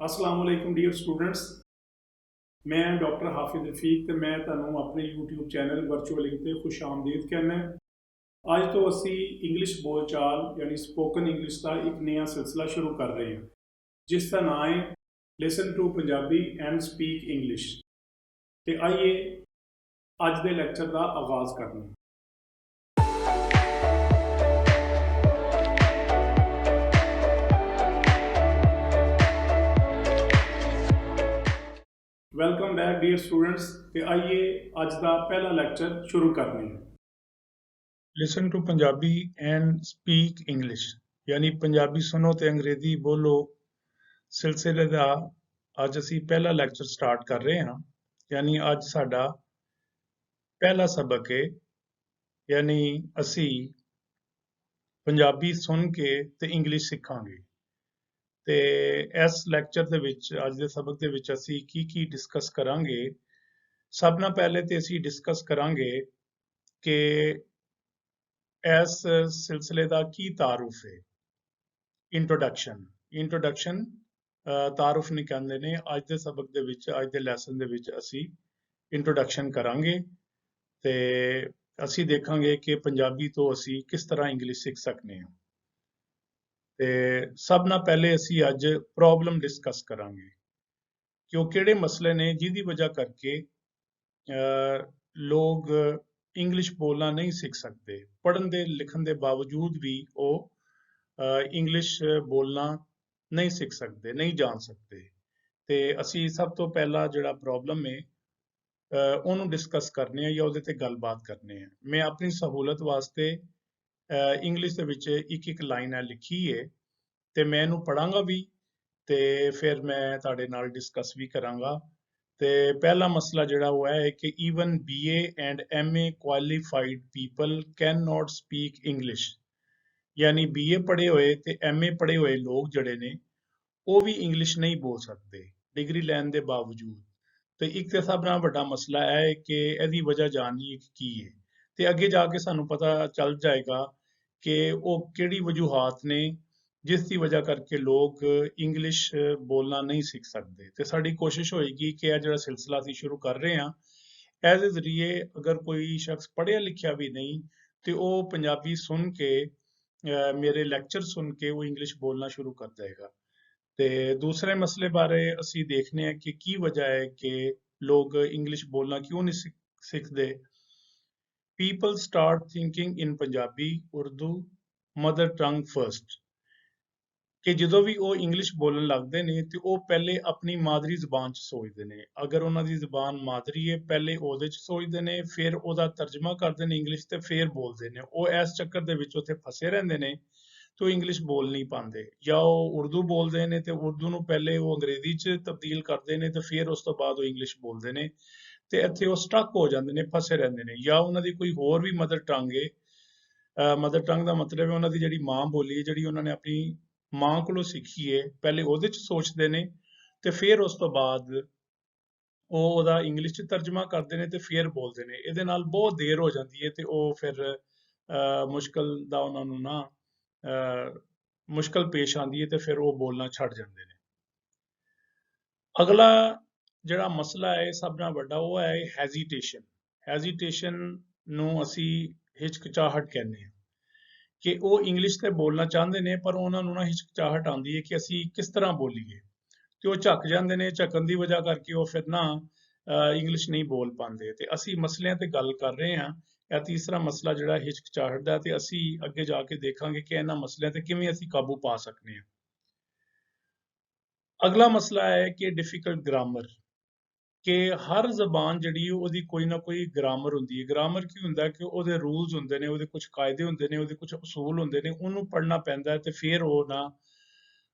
अस्सलाम वालेकुम dear students. मैं डॉक्टर हाफिज रफीक ਤੇ मैं ਤੁਹਾਨੂੰ ਆਪਣੇ YouTube ਚੈਨਲ ਵਰਚੁਅਲ ਲਿੰਕ ਤੇ ਖੁਸ਼ ਆਮਦੀਦ ਕਹਿੰਦਾ। ਅੱਜ ਤੋਂ ਅਸੀਂ ਇੰਗਲਿਸ਼ ਬੋਲਚਾਲ ਯਾਨੀ ਸਪੋਕਨ ਇੰਗਲਿਸ਼ ਦਾ ਇੱਕ ਨਵਾਂ ਸਿਲਸਿਲਾ ਸ਼ੁਰੂ ਕਰ ਰਹੇ ਹਾਂ, ਜਿਸ ਦਾ ਨਾਮ ਹੈ listen to Punjabi and speak English. ਤੇ ਆइए ਅੱਜ ਦੇ ਲੈਕਚਰ ਦਾ ਆਗਾਜ਼ ਕਰਨੇ। Welcome back dear students. ਤੇ ਆइए ਅੱਜ ਦਾ ਪਹਿਲਾ ਲੈਕਚਰ ਸ਼ੁਰੂ ਕਰਨੇ ਹਾਂ। Listen to Punjabi and speak English ਯਾਨੀ ਪੰਜਾਬੀ ਸੁਣੋ ਤੇ ਅੰਗਰੇਜ਼ੀ ਬੋਲੋ ਸਿਲਸਿਲੇ ਦਾ ਅੱਜ ਅਸੀਂ ਪਹਿਲਾ ਲੈਕਚਰ ਸਟਾਰਟ ਕਰ ਰਹੇ ਹਾਂ। ਯਾਨੀ ਅੱਜ ਸਾਡਾ ਪਹਿਲਾ ਸਬਕ ਹੈ, ਯਾਨੀ ਅਸੀਂ ਪੰਜਾਬੀ ਸੁਣ ਕੇ ਤੇ ਇੰਗਲਿਸ਼ ਸਿੱਖਾਂਗੇ। ਤੇ ਇਸ ਲੈਕਚਰ ਦੇ ਵਿੱਚ ਅੱਜ ਦੇ ਸਬਕ ਦੇ ਵਿੱਚ ਅਸੀਂ ਕੀ ਡਿਸਕਸ ਕਰਾਂਗੇ। ਸਭ ਤੋਂ ਪਹਿਲੇ ਤੇ ਅਸੀਂ ਡਿਸਕਸ ਕਰਾਂਗੇ ਕਿ ਇਸ ਸਿਲਸਿਲੇ ਦਾ ਕੀ ਤਾਰੁਫ ਹੈ। ਇੰਟਰੋਡਕਸ਼ਨ ਤਾਰੁਫ ਨਹੀਂ ਕਹਿੰਦੇ ਨੇ। ਅੱਜ ਦੇ ਸਬਕ ਦੇ ਵਿੱਚ, ਅੱਜ ਦੇ ਲੈਸਨ ਦੇ ਵਿੱਚ ਅਸੀਂ ਇੰਟਰੋਡਕਸ਼ਨ ਕਰਾਂਗੇ ਤੇ ਅਸੀਂ ਦੇਖਾਂਗੇ ਕਿ ਪੰਜਾਬੀ ਤੋਂ ਅਸੀਂ ਕਿਸ ਤਰ੍ਹਾਂ ਇੰਗਲਿਸ਼ ਸਿੱਖ ਸਕਦੇ ਹਾਂ। ਤੇ ਸਭ ਤੋਂ ਪਹਿਲੇ ਅਸੀਂ ਅੱਜ ਪ੍ਰੋਬਲਮ ਡਿਸਕਸ ਕਰਾਂਗੇ ਕਿ ਉਹ ਕਿਹੜੇ ਮਸਲੇ ਨੇ ਜਿਹਦੀ ਵਜ੍ਹਾ ਕਰਕੇ ਲੋਕ ਇੰਗਲਿਸ਼ ਬੋਲਣਾ ਨਹੀਂ ਸਿੱਖ ਸਕਦੇ। ਪੜ੍ਹਨ ਦੇ ਲਿਖਣ ਦੇ ਬਾਵਜੂਦ ਵੀ ਉਹ ਇੰਗਲਿਸ਼ ਬੋਲਣਾ ਨਹੀਂ ਸਿੱਖ ਸਕਦੇ, ਨਹੀਂ ਜਾਣ ਸਕਦੇ। ਤੇ ਅਸੀਂ ਸਭ ਤੋਂ ਪਹਿਲਾ ਜਿਹੜਾ ਪ੍ਰੋਬਲਮ ਹੈ ਉਹਨੂੰ ਡਿਸਕਸ ਕਰਨੇ ਆ ਜਾਂ ਉਹਦੇ ਤੇ ਗੱਲਬਾਤ ਕਰਨੇ ਆ। ਮੈਂ ਆਪਣੀ ਸਹੂਲਤ ਵਾਸਤੇ ਇੰਗਲਿਸ਼ ਦੇ ਵਿੱਚ ਇੱਕ ਲਾਈਨ ਹੈ ਲਿਖੀ ਹੈ ਤੇ ਮੈਂ ਇਹਨੂੰ ਪੜਾਂਗਾ ਵੀ ਤੇ ਫਿਰ ਮੈਂ ਤੁਹਾਡੇ ਨਾਲ ਡਿਸਕਸ ਵੀ ਕਰਾਂਗਾ। ਤੇ ਪਹਿਲਾ ਮਸਲਾ ਜਿਹੜਾ ਉਹ ਹੈ ਕਿ even BA and MA qualified people can not speak English. ਯਾਨੀ BA ਪੜ੍ਹੇ ਹੋਏ ਤੇ MA ਪੜ੍ਹੇ ਹੋਏ ਲੋਕ ਜਿਹੜੇ ਨੇ ਉਹ ਵੀ ਇੰਗਲਿਸ਼ ਨਹੀਂ ਬੋਲ ਸਕਦੇ ਡਿਗਰੀ ਲੈਣ ਦੇ ਬਾਵਜੂਦ। ਤੇ ਇੱਕ ਤੇ ਸਭ ਨਾਲ ਵੱਡਾ ਮਸਲਾ ਹੈ ਕਿ ਇਹਦੀ ਵਜ੍ਹਾ ਜਾਣਨੀ ਕੀ ਹੈ ਤੇ ਅੱਗੇ ਜਾ ਕੇ ਸਾਨੂੰ ਪਤਾ ਚੱਲ ਜਾਏਗਾ ਕਿ ਉਹ ਕਿਹੜੀ ਵਜੂਹਾਤ ਨੇ ਜਿਸ ਦੀ ਵਜ੍ਹਾ ਕਰਕੇ ਲੋਕ ਇੰਗਲਿਸ਼ ਬੋਲਣਾ ਨਹੀਂ ਸਿੱਖ ਸਕਦੇ। ਤੇ ਸਾਡੀ ਕੋਸ਼ਿਸ਼ ਹੋਏਗੀ ਕਿ ਇਹ ਜਿਹੜਾ ਸਿਲਸਿਲਾ ਅਸੀਂ ਸ਼ੁਰੂ ਕਰ ਰਹੇ ਹਾਂ, ਇਹਦੇ ਜ਼ਰੀਏ ਅਗਰ ਕੋਈ ਸ਼ਖਸ ਪੜ੍ਹਿਆ ਲਿਖਿਆ ਵੀ ਨਹੀਂ ਤੇ ਉਹ ਪੰਜਾਬੀ ਸੁਣ ਕੇ ਮੇਰੇ ਲੈਕਚਰ ਸੁਣ ਕੇ ਉਹ ਇੰਗਲਿਸ਼ ਬੋਲਣਾ ਸ਼ੁਰੂ ਕਰ ਜਾਏਗਾ। ਤੇ ਦੂਸਰੇ ਮਸਲੇ ਬਾਰੇ ਅਸੀਂ ਦੇਖਨੇ ਆ ਕਿ ਕੀ ਵਜ੍ਹਾ ਹੈ ਕਿ ਲੋਕ ਇੰਗਲਿਸ਼ ਬੋਲਣਾ ਕਿਉਂ ਨਹੀਂ ਸਿੱਖਦੇ। People start thinking in Punjabi Urdu mother tongue first, ਕਿ ਜਦੋਂ ਵੀ ਉਹ ਇੰਗਲਿਸ਼ ਬੋਲਣ ਲੱਗਦੇ ਨੇ ਤੇ ਉਹ ਪਹਿਲੇ ਆਪਣੀ ਮਾਦਰੀ ਜ਼ੁਬਾਨ 'ਚ ਸੋਚਦੇ ਨੇ। ਅਗਰ ਉਹਨਾਂ ਦੀ ਜ਼ੁਬਾਨ ਮਾਦਰੀ ਹੈ ਪਹਿਲੇ ਉਹਦੇ 'ਚ ਸੋਚਦੇ ਨੇ, ਫਿਰ ਉਹਦਾ ਤਰਜਮਾ ਕਰਦੇ ਨੇ ਇੰਗਲਿਸ਼ ਤੇ ਫਿਰ ਬੋਲਦੇ ਨੇ। ਉਹ ਇਸ ਚੱਕਰ ਦੇ ਵਿੱਚ ਉੱਥੇ ਫਸੇ ਰਹਿੰਦੇ ਨੇ ਤੇ ਉਹ ਇੰਗਲਿਸ਼ ਬੋਲ ਨਹੀਂ ਪਾਉਂਦੇ। ਜਾਂ ਉਹ ਉਰਦੂ ਬੋਲਦੇ ਨੇ ਤੇ ਉਰਦੂ ਨੂੰ ਪਹਿਲੇ ਉਹ ਅੰਗਰੇਜ਼ੀ 'ਚ ਤਬਦੀਲ ਕਰਦੇ ਨੇ ਤੇ ਫਿਰ ਉਸ ਤੋਂ ਬਾਅਦ ਉਹ ਇੰਗਲਿਸ਼ ਬੋਲਦੇ ਨੇ ਤੇ ਇੱਥੇ ਉਹ ਸਟਕ ਹੋ ਜਾਂਦੇ ਨੇ, ਫਸੇ ਰਹਿੰਦੇ ਨੇ। ਜਾਂ ਉਹਨਾਂ ਦੀ ਕੋਈ ਹੋਰ ਵੀ ਮਦਰ ਟੰਗ ਹੈ। ਮਦਰ ਟੰਗ ਦਾ ਮਤਲਬ ਹੈ ਉਹਨਾਂ ਦੀ ਜਿਹੜੀ ਮਾਂ ਬੋਲੀ ਹੈ, ਜਿਹੜੀ ਉਹਨਾਂ ਨੇ ਆਪਣੀ ਮਾਂ ਕੋਲੋਂ ਸਿੱਖੀ ਹੈ, ਪਹਿਲੇ ਉਹਦੇ 'ਚ ਸੋਚਦੇ ਨੇ ਤੇ ਫਿਰ ਉਸ ਤੋਂ ਬਾਅਦ ਉਹ ਉਹਦਾ ਇੰਗਲਿਸ਼ 'ਚ ਤਰਜਮਾ ਕਰਦੇ ਨੇ ਤੇ ਫਿਰ ਬੋਲਦੇ ਨੇ। ਇਹਦੇ ਨਾਲ ਬਹੁਤ ਦੇਰ ਹੋ ਜਾਂਦੀ ਹੈ ਤੇ ਉਹ ਫਿਰ ਮੁਸ਼ਕਲ ਦਾ ਉਹਨਾਂ ਨੂੰ ਨਾ ਮੁਸ਼ਕਲ ਪੇਸ਼ ਆਉਂਦੀ ਹੈ ਤੇ ਫਿਰ ਉਹ ਬੋਲਣਾ ਛੱਡ ਜਾਂਦੇ ਨੇ। ਅਗਲਾ ਜਿਹੜਾ ਮਸਲਾ ਹੈ ਸਭ ਤੋਂ ਵੱਡਾ ਉਹ ਹੈ ਹੈਜ਼ੀਟੇਸ਼ਨ ਨੂੰ ਅਸੀਂ ਹਿਚਕਚਾਹਟ ਕਹਿੰਦੇ ਹਾਂ ਕਿ ਉਹ ਇੰਗਲਿਸ਼ ਤੇ ਬੋਲਣਾ ਚਾਹੁੰਦੇ ਨੇ ਪਰ ਉਹਨਾਂ ਨੂੰ ਨਾ ਹਿਚਕਚਾਹਟ ਆਉਂਦੀ ਹੈ ਕਿ ਅਸੀਂ ਕਿਸ ਤਰ੍ਹਾਂ ਬੋਲੀਏ ਤੇ ਉਹ ਝੱਕ ਜਾਂਦੇ ਨੇ। ਝੱਕਣ ਦੀ ਵਜ੍ਹਾ ਕਰਕੇ ਉਹ ਫਿਰ ਨਾ ਇੰਗਲਿਸ਼ ਨਹੀਂ ਬੋਲ ਪਾਉਂਦੇ। ਤੇ ਅਸੀਂ ਮਸਲਿਆਂ ਤੇ ਗੱਲ ਕਰ ਰਹੇ ਹਾਂ। ਇਹ ਤੀਸਰਾ ਮਸਲਾ ਜਿਹੜਾ ਹਿਚਕਚਾਹਟ ਦਾ, ਤੇ ਅਸੀਂ ਅੱਗੇ ਜਾ ਕੇ ਦੇਖਾਂਗੇ ਕਿ ਇਹਨਾਂ ਮਸਲਿਆਂ ਤੇ ਕਿਵੇਂ ਅਸੀਂ ਕਾਬੂ ਪਾ ਸਕਦੇ ਹਾਂ। ਅਗਲਾ ਮਸਲਾ ਹੈ ਕਿ ਡਿਫਿਕਲਟ ਗ੍ਰਾਮਰ, ਕਿ ਹਰ ਜ਼ਬਾਨ ਜਿਹੜੀ ਉਹਦੀ ਕੋਈ ਨਾ ਕੋਈ ਗ੍ਰਾਮਰ ਹੁੰਦੀ ਹੈ। ਗ੍ਰਾਮਰ ਕੀ ਹੁੰਦਾ ਕਿ ਉਹਦੇ ਰੂਲਸ ਹੁੰਦੇ ਨੇ, ਉਹਦੇ ਕੁਝ ਕਾਇਦੇ ਹੁੰਦੇ ਨੇ, ਉਹਦੇ ਕੁਝ ਅਸੂਲ ਹੁੰਦੇ ਨੇ, ਉਹਨੂੰ ਪੜ੍ਹਨਾ ਪੈਂਦਾ ਤੇ ਫਿਰ ਉਹ ਨਾ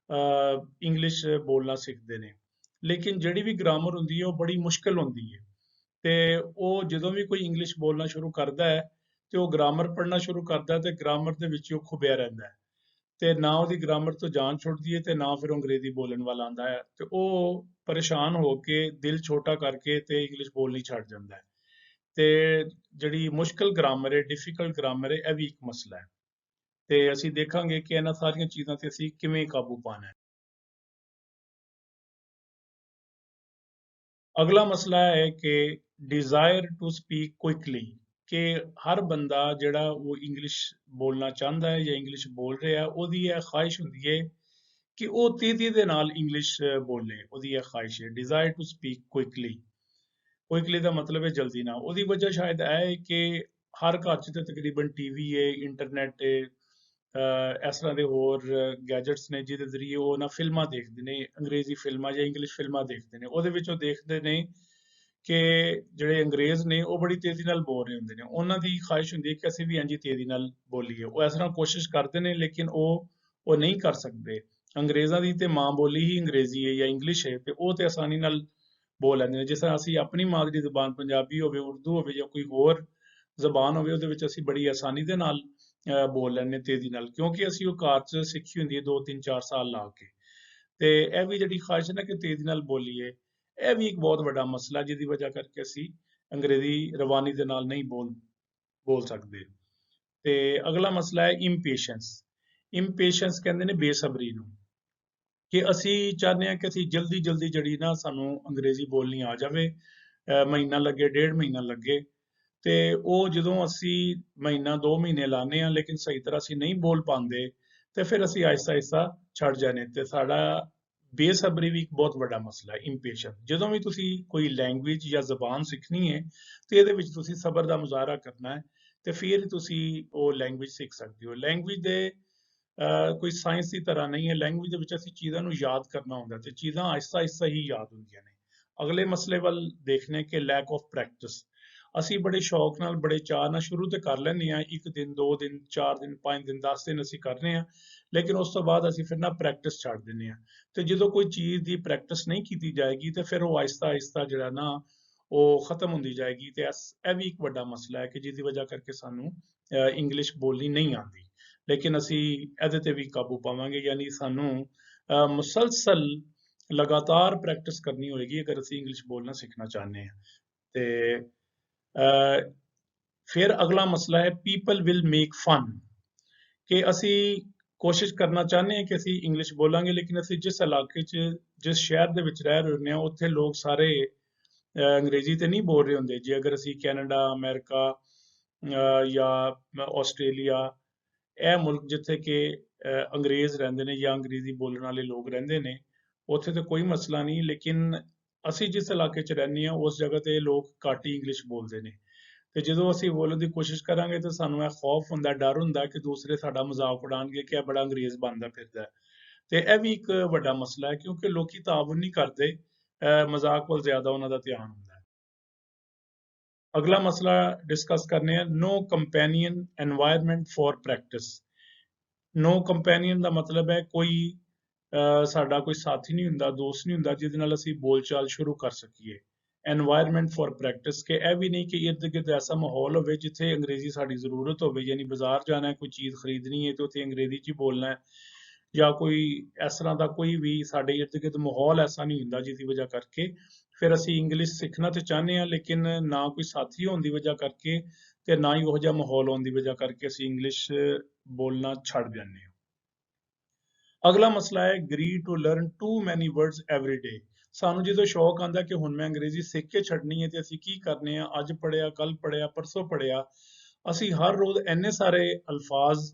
ਇੰਗਲਿਸ਼ ਬੋਲਣਾ ਸਿੱਖਦੇ ਨੇ। ਲੇਕਿਨ ਜਿਹੜੀ ਵੀ ਗ੍ਰਾਮਰ ਹੁੰਦੀ ਹੈ ਉਹ ਬੜੀ ਮੁਸ਼ਕਿਲ ਹੁੰਦੀ ਹੈ ਤੇ ਉਹ ਜਦੋਂ ਵੀ ਕੋਈ ਇੰਗਲਿਸ਼ ਬੋਲਣਾ ਸ਼ੁਰੂ ਕਰਦਾ ਹੈ ਤੇ ਉਹ ਗ੍ਰਾਮਰ ਪੜ੍ਹਨਾ ਸ਼ੁਰੂ ਕਰਦਾ ਹੈ ਤੇ ਗ੍ਰਾਮਰ ਦੇ ਵਿੱਚ ਉਹ ਖੁੱਬਿਆ ਰਹਿੰਦਾ ਹੈ ਤੇ ਨਾ ਉਹਦੀ ਗ੍ਰਾਮਰ ਤੋਂ ਜਾਨ ਛੁੱਟਦੀ ਹੈ ਤੇ ਨਾ ਫਿਰ ਅੰਗਰੇਜ਼ੀ ਬੋਲਣ ਵਾਲਾ ਆਉਂਦਾ ਹੈ ਤੇ ਉਹ ਪਰੇਸ਼ਾਨ ਹੋ ਕੇ ਦਿਲ ਛੋਟਾ ਕਰਕੇ ਤੇ ਇੰਗਲਿਸ਼ ਬੋਲਣੀ ਛੱਡ ਜਾਂਦਾ ਹੈ। ਤੇ ਜਿਹੜੀ ਮੁਸ਼ਕਿਲ ਗ੍ਰਾਮਰ ਹੈ, ਡਿਫਿਕਲਟ ਗ੍ਰਾਮਰ ਹੈ, ਇਹ ਵੀ ਇੱਕ ਮਸਲਾ ਹੈ ਤੇ ਅਸੀਂ ਦੇਖਾਂਗੇ ਕਿ ਇਹਨਾਂ ਸਾਰੀਆਂ ਚੀਜ਼ਾਂ ਤੇ ਅਸੀਂ ਕਿਵੇਂ ਕਾਬੂ ਪਾਣਾ ਹੈ। ਅਗਲਾ ਮਸਲਾ ਹੈ ਕਿ ਡਿਜ਼ਾਇਰ ਟੂ ਸਪੀਕ ਕੁਇਕਲੀ, ਕਿ ਹਰ ਬੰਦਾ ਜਿਹੜਾ ਉਹ ਇੰਗਲਿਸ਼ ਬੋਲਣਾ ਚਾਹੁੰਦਾ ਹੈ ਜਾਂ ਇੰਗਲਿਸ਼ ਬੋਲ ਰਿਹਾ, ਉਹਦੀ ਇਹ ਖਾਹਿਸ਼ ਹੁੰਦੀ ਹੈ ਕਿ ਉਹ ਤੇਜ਼ੀ ਦੇ ਨਾਲ ਇੰਗਲਿਸ਼ ਬੋਲੇ। ਉਹਦੀ ਇਹ ਖਾਹਿਸ਼ ਹੈ desire to speak quickly. Quickly ਦਾ ਮਤਲਬ ਹੈ ਜਲਦੀ ਨਾਲ। ਉਹਦੀ ਵਜ੍ਹਾ ਸ਼ਾਇਦ ਇਹ ਹੈ ਕਿ ਹਰ ਘਰ 'ਚ ਤੇ ਤਕਰੀਬਨ ਟੀਵੀ ਹੈ, ਇੰਟਰਨੈਟ ਹੈ, ਇਸ ਤਰ੍ਹਾਂ ਦੇ ਹੋਰ ਗੈਜਟਸ ਨੇ ਜਿਹਦੇ ਜ਼ਰੀਏ ਉਹ ਨਾ ਫਿਲਮਾਂ ਦੇਖਦੇ ਨੇ, ਅੰਗਰੇਜ਼ੀ ਫਿਲਮਾਂ ਜਾਂ ਇੰਗਲਿਸ਼ ਫਿਲਮਾਂ ਦੇਖਦੇ ਨੇ। ਉਹਦੇ ਵਿੱਚ ਉਹ ਦੇਖਦੇ ਨੇ ਕਿ ਜਿਹੜੇ ਅੰਗਰੇਜ਼ ਨੇ ਉਹ ਬੜੀ ਤੇਜ਼ੀ ਨਾਲ ਬੋਲ ਰਹੇ ਹੁੰਦੇ ਨੇ। ਉਹਨਾਂ ਦੀ ਖਾਹਿਸ਼ ਹੁੰਦੀ ਹੈ ਕਿ ਅਸੀਂ ਵੀ ਇੰਝ ਤੇਜ਼ੀ ਨਾਲ ਬੋਲੀਏ। ਉਹ ਇਸ ਤਰ੍ਹਾਂ ਕੋਸ਼ਿਸ਼ ਕਰਦੇ ਨੇ, ਲੇਕਿਨ ਉਹ ਨਹੀਂ ਕਰ ਸਕਦੇ। ਅੰਗਰੇਜ਼ਾਂ ਦੀ ਤੇ ਮਾਂ ਬੋਲੀ ਹੀ ਅੰਗਰੇਜ਼ੀ ਹੈ ਜਾਂ ਇੰਗਲਿਸ਼ ਹੈ, ਤੇ ਉਹ ਤੇ ਆਸਾਨੀ ਨਾਲ ਬੋਲ ਲੈਂਦੇ ਨੇ। ਜਿਸ ਤਰ੍ਹਾਂ ਅਸੀਂ ਆਪਣੀ ਮਾਦਰੀ ਜ਼ਬਾਨ ਪੰਜਾਬੀ ਹੋਵੇ, ਉਰਦੂ ਹੋਵੇ ਜਾਂ ਕੋਈ ਹੋਰ ਜ਼ਬਾਨ ਹੋਵੇ, ਉਹਦੇ ਵਿੱਚ ਅਸੀਂ ਬੜੀ ਆਸਾਨੀ ਦੇ ਨਾਲ ਬੋਲ ਲੈਂਦੇ ਤੇਜ਼ੀ ਨਾਲ, ਕਿਉਂਕਿ ਅਸੀਂ ਉਹ ਘਰ 'ਚ ਸਿੱਖੀ ਹੁੰਦੀ ਹੈ 2-3-4 ਸਾਲ ਲਾ ਕੇ। ਤੇ ਇਹ ਵੀ ਜਿਹੜੀ ਖਾਹਿਸ਼ ਹੈ ਨਾ ਕਿ ਤੇਜ਼ੀ ਨਾਲ ਬੋਲੀਏ, ਇਹ ਵੀ ਇੱਕ ਬਹੁਤ ਵੱਡਾ ਮਸਲਾ ਜਿਹਦੀ ਵਜ੍ਹਾ ਕਰਕੇ ਅਸੀਂ ਅੰਗਰੇਜ਼ੀ ਰਵਾਨੀ ਦੇ ਨਾਲ ਨਹੀਂ ਬੋਲ ਸਕਦੇ। ਤੇ ਅਗਲਾ ਮਸਲਾ ਹੈ ਇੰਪੇਸ਼ੈਂਸ। ਇੰਪੇਸ਼ੈਂਸ ਕਹਿੰਦੇ ਨੇ ਬੇਸਬਰੀ ਨੂੰ, ਕਿ ਅਸੀਂ ਚਾਹੁੰਦੇ ਹਾਂ ਕਿ ਅਸੀਂ ਜਲਦੀ ਜਲਦੀ ਜਿਹੜੀ ਨਾ ਸਾਨੂੰ ਅੰਗਰੇਜ਼ੀ ਬੋਲਣੀ ਆ ਜਾਵੇ। ਮਹੀਨਾ ਲੱਗੇ, 1.5 ਮਹੀਨਾ ਲੱਗੇ, ਤੇ ਉਹ ਜਦੋਂ ਅਸੀਂ ਮਹੀਨਾ 2 ਮਹੀਨੇ ਲਾਉਂਦੇ ਹਾਂ ਲੇਕਿਨ ਸਹੀ ਤਰ੍ਹਾਂ ਅਸੀਂ ਨਹੀਂ ਬੋਲ ਪਾਉਂਦੇ, ਤੇ ਫਿਰ ਅਸੀਂ ਆਹਿਸਤਾ ਆਹਿਸਤਾ ਛੱਡ ਜਾਂਦੇ। ਤੇ ਸਾਡਾ ਬੇਸਬਰੀ ਵੀ ਇੱਕ ਬਹੁਤ ਵੱਡਾ ਮਸਲਾ ਹੈ, ਇੰਪੇਸ਼ੈਂਸ। ਜਦੋਂ ਵੀ ਤੁਸੀਂ ਕੋਈ ਲੈਂਗੁਏਜ ਜਾਂ ਜ਼ਬਾਨ ਸਿੱਖਣੀ ਹੈ ਤੇ ਇਹਦੇ ਵਿੱਚ ਤੁਸੀਂ ਸਬਰ ਦਾ ਮੁਜ਼ਾਹਰਾ ਕਰਨਾ ਹੈ, ਤੇ ਫਿਰ ਤੁਸੀਂ ਉਹ ਲੈਂਗੁਏਜ ਸਿੱਖ ਸਕਦੇ ਹੋ। ਲੈਂਗੁਏਜ ਦੇ ਕੋਈ ਸਾਇੰਸ ਦੀ ਤਰ੍ਹਾਂ ਨਹੀਂ ਹੈ। ਲੈਂਗੁਏਜ ਦੇ ਵਿੱਚ ਅਸੀਂ ਚੀਜ਼ਾਂ ਨੂੰ ਯਾਦ ਕਰਨਾ ਹੁੰਦਾ, ਤੇ ਚੀਜ਼ਾਂ ਆਹਿਸਤਾ ਆਹਿਸਤਾ ਹੀ ਯਾਦ ਹੁੰਦੀਆਂ ਨੇ। ਅਗਲੇ ਮਸਲੇ ਵੱਲ ਦੇਖਣੇ ਕਿ ਲੈਕ ਆਫ ਪ੍ਰੈਕਟਿਸ। ਅਸੀਂ ਬੜੇ ਸ਼ੌਕ ਨਾਲ, ਬੜੇ ਚਾਅ ਨਾਲ ਸ਼ੁਰੂ ਤੇ ਕਰ ਲੈਂਦੇ ਹਾਂ, 1 ਦਿਨ, 2 ਦਿਨ, 4 ਦਿਨ, 5 ਦਿਨ, 10 ਦਿਨ ਅਸੀਂ ਕਰਨੇ ਹਾਂ, ਲੇਕਿਨ ਉਸ ਤੋਂ ਬਾਅਦ ਅਸੀਂ ਫਿਰ ਨਾ ਪ੍ਰੈਕਟਿਸ ਛੱਡ ਦਿੰਦੇ ਹਾਂ। ਤੇ ਜਦੋਂ ਕੋਈ ਚੀਜ਼ ਦੀ ਪ੍ਰੈਕਟਿਸ ਨਹੀਂ ਕੀਤੀ ਜਾਏਗੀ ਤੇ ਫਿਰ ਉਹ ਆਹਿਸਤਾ ਆਹਿਸਤਾ ਜਿਹੜਾ ਨਾ ਉਹ ਖਤਮ ਹੁੰਦੀ ਜਾਏਗੀ। ਤੇ ਇਹ ਵੀ ਇੱਕ ਵੱਡਾ ਮਸਲਾ ਹੈ ਕਿ ਜਿਹਦੀ ਵਜ੍ਹਾ ਕਰਕੇ ਸਾਨੂੰ ਇੰਗਲਿਸ਼ ਬੋਲਣੀ ਨਹੀਂ ਆਉਂਦੀ। ਲੇਕਿਨ ਅਸੀਂ ਇਹਦੇ ਤੇ ਵੀ ਕਾਬੂ ਪਾਵਾਂਗੇ, ਯਾਨੀ ਸਾਨੂੰ ਮੁਸਲਸਲ ਲਗਾਤਾਰ ਪ੍ਰੈਕਟਿਸ ਕਰਨੀ ਹੋਏਗੀ ਅਗਰ ਅਸੀਂ ਇੰਗਲਿਸ਼ ਬੋਲਣਾ ਸਿੱਖਣਾ ਚਾਹੁੰਦੇ ਹਾਂ। ਤੇ ਫਿਰ ਅਗਲਾ ਮਸਲਾ ਹੈ ਪੀਪਲ ਵਿਲ ਮੇਕ ਫਨ, ਕਿ ਅਸੀਂ ਕੋਸ਼ਿਸ਼ ਕਰਨਾ ਚਾਹੁੰਦੇ ਹਾਂ ਕਿ ਅਸੀਂ ਇੰਗਲਿਸ਼ ਬੋਲਾਂਗੇ, ਲੇਕਿਨ ਅਸੀਂ ਜਿਸ ਇਲਾਕੇ 'ਚ, ਜਿਸ ਸ਼ਹਿਰ ਦੇ ਵਿੱਚ ਰਹਿ ਰਹੇ ਹੁੰਦੇ ਹਾਂ, ਉੱਥੇ ਲੋਕ ਸਾਰੇ ਅੰਗਰੇਜ਼ੀ ਤੇ ਨਹੀਂ ਬੋਲ ਰਹੇ ਹੁੰਦੇ। ਜੇ ਅਗਰ ਅਸੀਂ ਕੈਨੇਡਾ, ਅਮਰੀਕਾ ਜਾਂ ਆਸਟ੍ਰੇਲੀਆ, ਇਹ ਮੁਲਕ ਜਿੱਥੇ ਕਿ ਅੰਗਰੇਜ਼ ਰਹਿੰਦੇ ਨੇ ਜਾਂ ਅੰਗਰੇਜ਼ੀ ਬੋਲਣ ਵਾਲੇ ਲੋਕ ਰਹਿੰਦੇ ਨੇ, ਉੱਥੇ ਤਾਂ ਕੋਈ ਮਸਲਾ ਨਹੀਂ। ਲੇਕਿਨ ਅਸੀਂ ਜਿਸ ਇਲਾਕੇ 'ਚ ਰਹਿੰਦੇ ਹਾਂ ਉਸ ਜਗ੍ਹਾ ਤੇ ਲੋਕ ਘੱਟ ਹੀ ਇੰਗਲਿਸ਼ ਬੋਲਦੇ ਨੇ। ਤੇ ਜਦੋਂ ਅਸੀਂ ਬੋਲਣ ਦੀ ਕੋਸ਼ਿਸ਼ ਕਰਾਂਗੇ ਤਾਂ ਸਾਨੂੰ ਇਹ ਖੌਫ ਹੁੰਦਾ, ਡਰ ਹੁੰਦਾ ਕਿ ਦੂਸਰੇ ਸਾਡਾ ਮਜ਼ਾਕ ਉਡਾਉਣਗੇ ਕਿ ਇਹ ਬੜਾ ਅੰਗਰੇਜ਼ ਬਣਦਾ ਫਿਰਦਾ ਹੈ। ਤੇ ਇਹ ਵੀ ਇੱਕ ਵੱਡਾ ਮਸਲਾ ਹੈ, ਕਿਉਂਕਿ ਲੋਕੀ ਤਾਅਵੁਨ ਨਹੀਂ ਕਰਦੇ, ਮਜ਼ਾਕ ਵੱਲ ਜ਼ਿਆਦਾ ਉਹਨਾਂ ਦਾ ਧਿਆਨ ਹੁੰਦਾ ਹੈ। ਅਗਲਾ ਮਸਲਾ ਡਿਸਕਸ ਕਰਨੇ ਆ, no companion environment for practice. No companion ਦਾ ਮਤਲਬ ਹੈ ਕੋਈ ਸਾਡਾ ਕੋਈ ਸਾਥੀ ਨਹੀਂ ਹੁੰਦਾ, ਦੋਸਤ ਨਹੀਂ ਹੁੰਦਾ ਜਿਹਦੇ ਨਾਲ ਅਸੀਂ ਬੋਲਚਾਲ ਸ਼ੁਰੂ ਕਰ ਸਕੀਏ। ਐਨਵਾਇਰਨਮੈਂਟ ਫॉर ਪ੍ਰੈਕਟਿਸ, ਕਿ ਇਹ ਵੀ ਨਹੀਂ ਕਿ ਇਰਦ ਗਿਰਦ ਐਸਾ ਮਾਹੌਲ ਹੋਵੇ ਜਿੱਥੇ ਅੰਗਰੇਜ਼ੀ ਸਾਡੀ ਜ਼ਰੂਰਤ ਹੋਵੇ, ਯਾਨੀ ਬਾਜ਼ਾਰ ਜਾਣਾ ਹੈ, ਕੋਈ ਚੀਜ਼ ਖਰੀਦਣੀ ਹੈ ਤੇ ਉੱਥੇ ਅੰਗਰੇਜ਼ੀ 'ਚ ਹੀ ਬੋਲਣਾ ਹੈ, ਜਾਂ ਕੋਈ ਇਸ ਤਰ੍ਹਾਂ ਦਾ ਕੋਈ ਵੀ ਸਾਡੇ ਇਰਦ ਗਿਰਦ ਮਾਹੌਲ ਐਸਾ ਨਹੀਂ ਹੁੰਦਾ ਜਿਹਦੀ ਵਜ੍ਹਾ ਕਰਕੇ ਫਿਰ ਅਸੀਂ ਇੰਗਲਿਸ਼ ਸਿੱਖਣਾ ਤੇ ਚਾਹੁੰਦੇ ਹਾਂ, ਲੇਕਿਨ ਨਾ ਕੋਈ ਸਾਥੀ ਹੋਣ ਦੀ ਵਜ੍ਹਾ ਕਰਕੇ ਤੇ ਨਾ ਹੀ ਉਹ ਜਿਹਾ ਮਾਹੌਲ ਹੋਣ ਦੀ ਵਜ੍ਹਾ ਕਰਕੇ ਅਸੀਂ ਇੰਗਲਿਸ਼ ਬੋਲਣਾ ਛੱਡ ਜਾਂਦੇ ਹਾਂ। ਅਗਲਾ ਮਸਲਾ ਹੈ ਗਰੀ ਟੂ ਲਰਨ ਟੂ ਮੈਨੀ ਵਰਡਸ ਐਵਰੀ ਡੇ। ਸਾਨੂੰ ਜਦੋਂ ਸ਼ੌਕ ਆਉਂਦਾ ਕਿ ਹੁਣ ਮੈਂ ਅੰਗਰੇਜ਼ੀ ਸਿੱਖ ਕੇ ਛੱਡਣੀ ਹੈ, ਤੇ ਅਸੀਂ ਕੀ ਕਰਨੇ ਆ, ਅੱਜ ਪੜ੍ਹਿਆ, ਕੱਲ ਪੜ੍ਹਿਆ, ਪਰਸੋਂ ਪੜ੍ਹਿਆ, ਅਸੀਂ ਹਰ ਰੋਜ਼ ਇੰਨੇ ਸਾਰੇ ਅਲਫਾਜ਼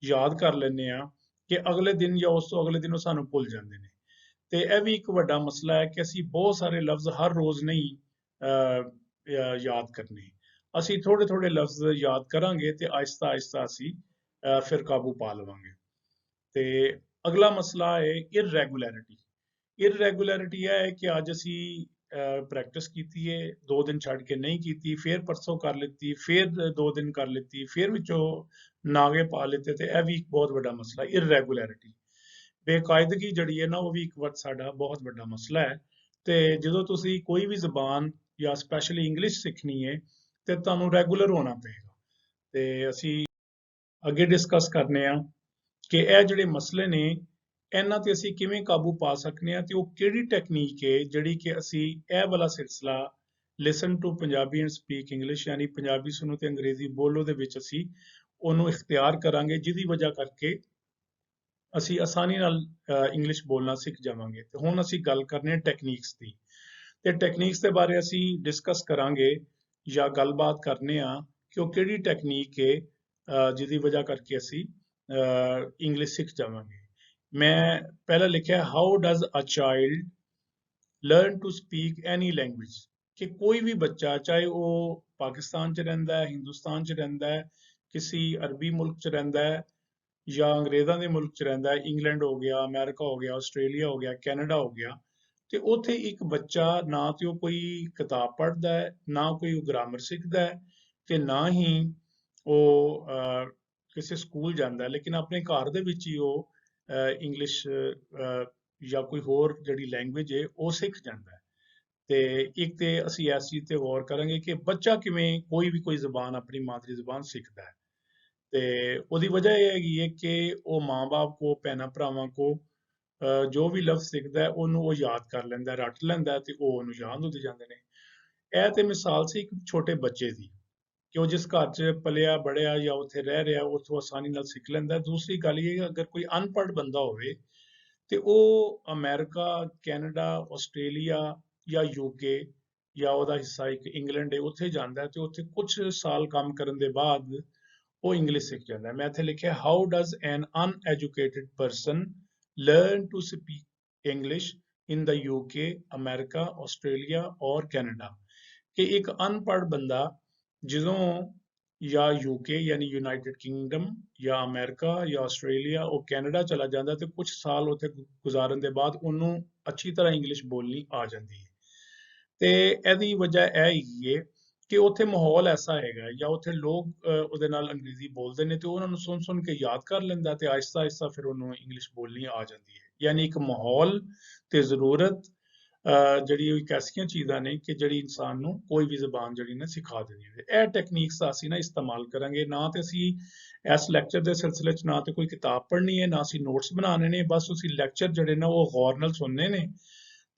ਯਾਦ ਕਰ ਲੈਂਦੇ ਆ ਕਿ ਅਗਲੇ ਦਿਨ ਜਾਂ ਉਸ ਤੋਂ ਅਗਲੇ ਦਿਨ ਉਹ ਸਾਨੂੰ ਭੁੱਲ ਜਾਂਦੇ ਨੇ। ਤੇ ਇਹ ਵੀ ਇੱਕ ਵੱਡਾ ਮਸਲਾ ਹੈ ਕਿ ਅਸੀਂ ਬਹੁਤ ਸਾਰੇ ਲਫ਼ਜ਼ ਹਰ ਰੋਜ਼ ਨਹੀਂ ਯਾਦ ਕਰਨੇ। ਅਸੀਂ ਥੋੜੇ ਥੋੜੇ ਲਫ਼ਜ਼ ਯਾਦ ਕਰਾਂਗੇ ਤੇ ਆਹਿਸਤਾ ਆਹਿਸਤਾ ਅਸੀਂ ਫਿਰ ਕਾਬੂ ਪਾ ਲਵਾਂਗੇ। ਤੇ ਅਗਲਾ ਮਸਲਾ ਹੈ ਇਰਰੈਗੂਲੈਰਿਟੀ। ਇਰਰੈਗੂਲੈਰਿਟੀ ਇਹ ਹੈ ਕਿ ਅੱਜ ਅਸੀਂ ਪ੍ਰੈਕਟਿਸ ਕੀਤੀ ਹੈ, 2 ਦਿਨ ਛੱਡ ਕੇ ਨਹੀਂ ਕੀਤੀ, ਫਿਰ ਪਰਸੋਂ ਕਰ ਲਿੱਤੀ, ਫਿਰ 2 ਦਿਨ ਕਰ ਲਿੱਤੀ, ਫਿਰ ਵਿੱਚੋਂ ਨਾਗੇ ਪਾ ਲਿੱਤੇ। ਤੇ ਇਹ ਵੀ ਇੱਕ ਬਹੁਤ ਵੱਡਾ ਮਸਲਾ ਇਰਰੈਗੂਲੈਰਿਟੀ। ਬੇਕਾਇਦਗੀ ਜਿਹੜੀ ਹੈ ਨਾ, ਉਹ ਵੀ ਇੱਕ ਵਾਰ ਸਾਡਾ ਬਹੁਤ ਵੱਡਾ ਮਸਲਾ ਹੈ। ਤੇ ਜਦੋਂ ਤੁਸੀਂ ਕੋਈ ਵੀ ਜ਼ਬਾਨ ਜਾਂ ਸਪੈਸ਼ਲੀ ਇੰਗਲਿਸ਼ ਸਿੱਖਣੀ ਹੈ ਤੇ ਤੁਹਾਨੂੰ ਰੈਗੂਲਰ ਹੋਣਾ ਪਏਗਾ। ਤੇ ਅਸੀਂ ਅੱਗੇ ਡਿਸਕਸ ਕਰਨੇ ਆ ਕਿ ਇਹ ਜਿਹੜੇ ਮਸਲੇ ਨੇ ਇਹਨਾਂ ਤੇ ਅਸੀਂ ਕਿਵੇਂ ਕਾਬੂ ਪਾ ਸਕਦੇ ਹਾਂ, ਤੇ ਉਹ ਕਿਹੜੀ ਟੈਕਨੀਕ ਹੈ ਜਿਹੜੀ ਕਿ ਅਸੀਂ ਇਹ ਵਾਲਾ ਸਿਲਸਿਲਾ listen to Punjabi and speak English, ਯਾਨੀ ਪੰਜਾਬੀ ਸੁਣੋ ਤੇ ਅੰਗਰੇਜ਼ੀ ਬੋਲੋ ਦੇ ਵਿੱਚ ਅਸੀਂ ਉਹਨੂੰ ਇਖਤਿਆਰ ਕਰਾਂਗੇ, ਜਿਹਦੀ ਵਜ੍ਹਾ ਕਰਕੇ ਅਸੀਂ ਆਸਾਨੀ ਨਾਲ ਇੰਗਲਿਸ਼ ਬੋਲਣਾ ਸਿੱਖ ਜਾਵਾਂਗੇ। ਤੇ ਹੁਣ ਅਸੀਂ ਗੱਲ ਕਰਨੇ ਆ ਟੈਕਨੀਕਸ ਦੀ। ਤੇ ਟੈਕਨੀਕਸ ਦੇ ਬਾਰੇ ਅਸੀਂ ਡਿਸਕਸ ਕਰਾਂਗੇ ਜਾਂ ਗੱਲਬਾਤ ਕਰਨੇ ਆ ਕਿ ਉਹ ਕਿਹੜੀ ਟੈਕਨੀਕ ਹੈ ਜਿਹਦੀ ਵਜ੍ਹਾ ਕਰਕੇ ਅਸੀਂ ਇੰਗਲਿਸ਼ ਸਿੱਖ ਜਾਵਾਂਗੇ। ਮੈਂ ਪਹਿਲਾਂ ਲਿਖਿਆ how does a child learn to speak any language, ਕਿ ਕੋਈ ਵੀ ਬੱਚਾ ਚਾਹੇ ਉਹ ਪਾਕਿਸਤਾਨ 'ਚ ਰਹਿੰਦਾ ਹੈ, ਹਿੰਦੁਸਤਾਨ 'ਚ ਰਹਿੰਦਾ ਹੈ, ਕਿਸੇ ਅਰਬੀ ਮੁਲਕ 'ਚ ਰਹਿੰਦਾ ਹੈ ਜਾਂ ਅੰਗਰੇਜ਼ਾਂ ਦੇ ਮੁਲਕ 'ਚ ਰਹਿੰਦਾ ਹੈ, ਇੰਗਲੈਂਡ ਹੋ ਗਿਆ, ਅਮਰੀਕਾ ਹੋ ਗਿਆ, ਆਸਟ੍ਰੇਲੀਆ ਹੋ ਗਿਆ, ਕੈਨੇਡਾ ਹੋ ਗਿਆ, ਤੇ ਉੱਥੇ ਇੱਕ ਬੱਚਾ ਨਾ ਤੇ ਉਹ ਕੋਈ ਕਿਤਾਬ ਪੜ੍ਹਦਾ ਹੈ, ਨਾ ਕੋਈ ਉਹ ਗ੍ਰਾਮਰ ਸਿੱਖਦਾ ਹੈ, ਤੇ ਨਾ ਹੀ ਉਹ ਕਿਸੇ ਸਕੂਲ ਜਾਂਦਾ ਹੈ, ਲੇਕਿਨ ਆਪਣੇ ਘਰ ਦੇ ਵਿੱਚ ਹੀ ਉਹ ਇੰਗਲਿਸ਼ ਜਾਂ ਕੋਈ ਹੋਰ ਜਿਹੜੀ ਲੈਂਗੁਏਜ ਹੈ ਉਹ ਸਿੱਖ ਜਾਂਦਾ ਹੈ। ਤੇ ਇੱਕ ਤੇ ਅਸੀਂ ਇਸ ਚੀਜ਼ ਤੇ ਗੌਰ ਕਰਾਂਗੇ ਕਿ ਬੱਚਾ ਕਿਵੇਂ ਕੋਈ ਵੀ ਕੋਈ ਜ਼ਬਾਨ ਆਪਣੀ ਮਾਦਰੀ ਜ਼ਬਾਨ ਸਿੱਖਦਾ ਹੈ। ਤੇ ਉਹਦੀ ਵਜ੍ਹਾ ਇਹ ਹੈਗੀ ਹੈ ਕਿ ਉਹ ਮਾਂ-ਬਾਪ ਕੋ, ਭੈਣਾਂ ਭਰਾਵਾਂ ਕੋ ਜੋ ਵੀ ਲਫ਼ਜ਼ ਸਿੱਖਦਾ ਹੈ ਉਹਨੂੰ ਉਹ ਯਾਦ ਕਰ ਲੈਂਦਾ, ਰੱਟ ਲੈਂਦਾ ਤੇ ਉਹ ਉਹਨੂੰ ਯਾਦ ਹੁੰਦੇ ਜਾਂਦੇ ਨੇ। ਇਹ ਤੇ ਮਿਸਾਲ ਸੀ ਇੱਕ ਛੋਟੇ ਬੱਚੇ ਦੀ ਕਿ ਉਹ ਜਿਸ ਘਰ 'ਚ ਪਲਿਆ ਬੜਿਆ ਜਾਂ ਉੱਥੇ ਰਹਿ ਰਿਹਾ ਉੱਥੋਂ ਆਸਾਨੀ ਨਾਲ ਸਿੱਖ ਲੈਂਦਾ। ਦੂਸਰੀ ਗੱਲ ਇਹ ਕਿ ਅਗਰ ਕੋਈ ਅਨਪੜ੍ਹ ਬੰਦਾ ਹੋਵੇ ਤੇ ਉਹ ਅਮਰੀਕਾ, ਕੈਨੇਡਾ, ਆਸਟ੍ਰੇਲੀਆ ਜਾਂ ਯੂਕੇ ਜਾਂ ਉਹਦਾ ਹਿੱਸਾ ਇੱਕ ਇੰਗਲੈਂਡ ਹੈ ਉੱਥੇ ਜਾਂਦਾ ਤੇ ਉੱਥੇ ਕੁਝ ਸਾਲ ਕੰਮ ਕਰਨ ਦੇ ਬਾਅਦ ਉਹ ਇੰਗਲਿਸ਼ ਸਿੱਖ ਜਾਂਦਾ ਹੈ। ਮੈਂ ਇੱਥੇ ਲਿਖਿਆ how does an uneducated person learn to speak English in the UK, America, Australia ਔਰ ਕੈਨੇਡਾ, ਕਿ ਇੱਕ ਅਨਪੜ੍ਹ ਬੰਦਾ ਜਦੋਂ ਜਾਂ ਯੂਕੇ ਯਾਨੀ ਯੂਨਾਈਟਿਡ ਕਿੰਗਡਮ ਜਾਂ ਅਮਰੀਕਾ ਜਾਂ ਆਸਟ੍ਰੇਲੀਆ ਉਹ ਕੈਨੇਡਾ ਚਲਾ ਜਾਂਦਾ ਤੇ ਕੁਝ ਸਾਲ ਉੱਥੇ ਗੁਜ਼ਾਰਨ ਦੇ ਬਾਅਦ ਉਹਨੂੰ ਅੱਛੀ ਤਰ੍ਹਾਂ ਇੰਗਲਿਸ਼ ਬੋਲਣੀ ਆ ਜਾਂਦੀ ਹੈ। ਤੇ ਇਹਦੀ ਵਜ੍ਹਾ ਇਹ ਹੈਗੀ ਹੈ ਕਿ ਉੱਥੇ ਮਾਹੌਲ ਐਸਾ ਹੈਗਾ ਜਾਂ ਉੱਥੇ ਲੋਕ ਉਹਦੇ ਨਾਲ ਅੰਗਰੇਜ਼ੀ ਬੋਲਦੇ ਨੇ ਤੇ ਉਹਨਾਂ ਨੂੰ ਸੁਣ ਸੁਣ ਕੇ ਯਾਦ ਕਰ ਲੈਂਦਾ ਤੇ ਆਹਿਸਤਾ ਆਹਿਸਤਾ ਫਿਰ ਉਹਨੂੰ ਇੰਗਲਿਸ਼ ਬੋਲਣੀ ਆ ਜਾਂਦੀ ਹੈ। ਯਾਨੀ ਇੱਕ ਮਾਹੌਲ ਤੇ ਜ਼ਰੂਰਤ ਜਿਹੜੀ ਇੱਕ ਐਸੀਆਂ ਚੀਜ਼ਾਂ ਨੇ ਕਿ ਜਿਹੜੀ ਇਨਸਾਨ ਨੂੰ ਕੋਈ ਵੀ ਜ਼ਬਾਨ ਜਿਹੜੀ ਨਾ ਸਿਖਾ ਦਿੰਦੀ ਹੈ। ਇਹ ਟੈਕਨੀਕਸ ਅਸੀਂ ਨਾ ਇਸਤੇਮਾਲ ਕਰਾਂਗੇ। ਨਾ ਤੇ ਅਸੀਂ ਇਸ ਲੈਕਚਰ ਦੇ ਸਿਲਸਿਲੇ 'ਚ ਨਾ ਤੇ ਕੋਈ ਕਿਤਾਬ ਪੜ੍ਹਨੀ ਹੈ, ਨਾ ਅਸੀਂ ਨੋਟਸ ਬਣਾਉਣੇ ਨੇ, ਬਸ ਤੁਸੀਂ ਲੈਕਚਰ ਜਿਹੜੇ ਨਾ ਉਹ ਗੌਰ ਨਾਲ ਸੁਣਨੇ ਨੇ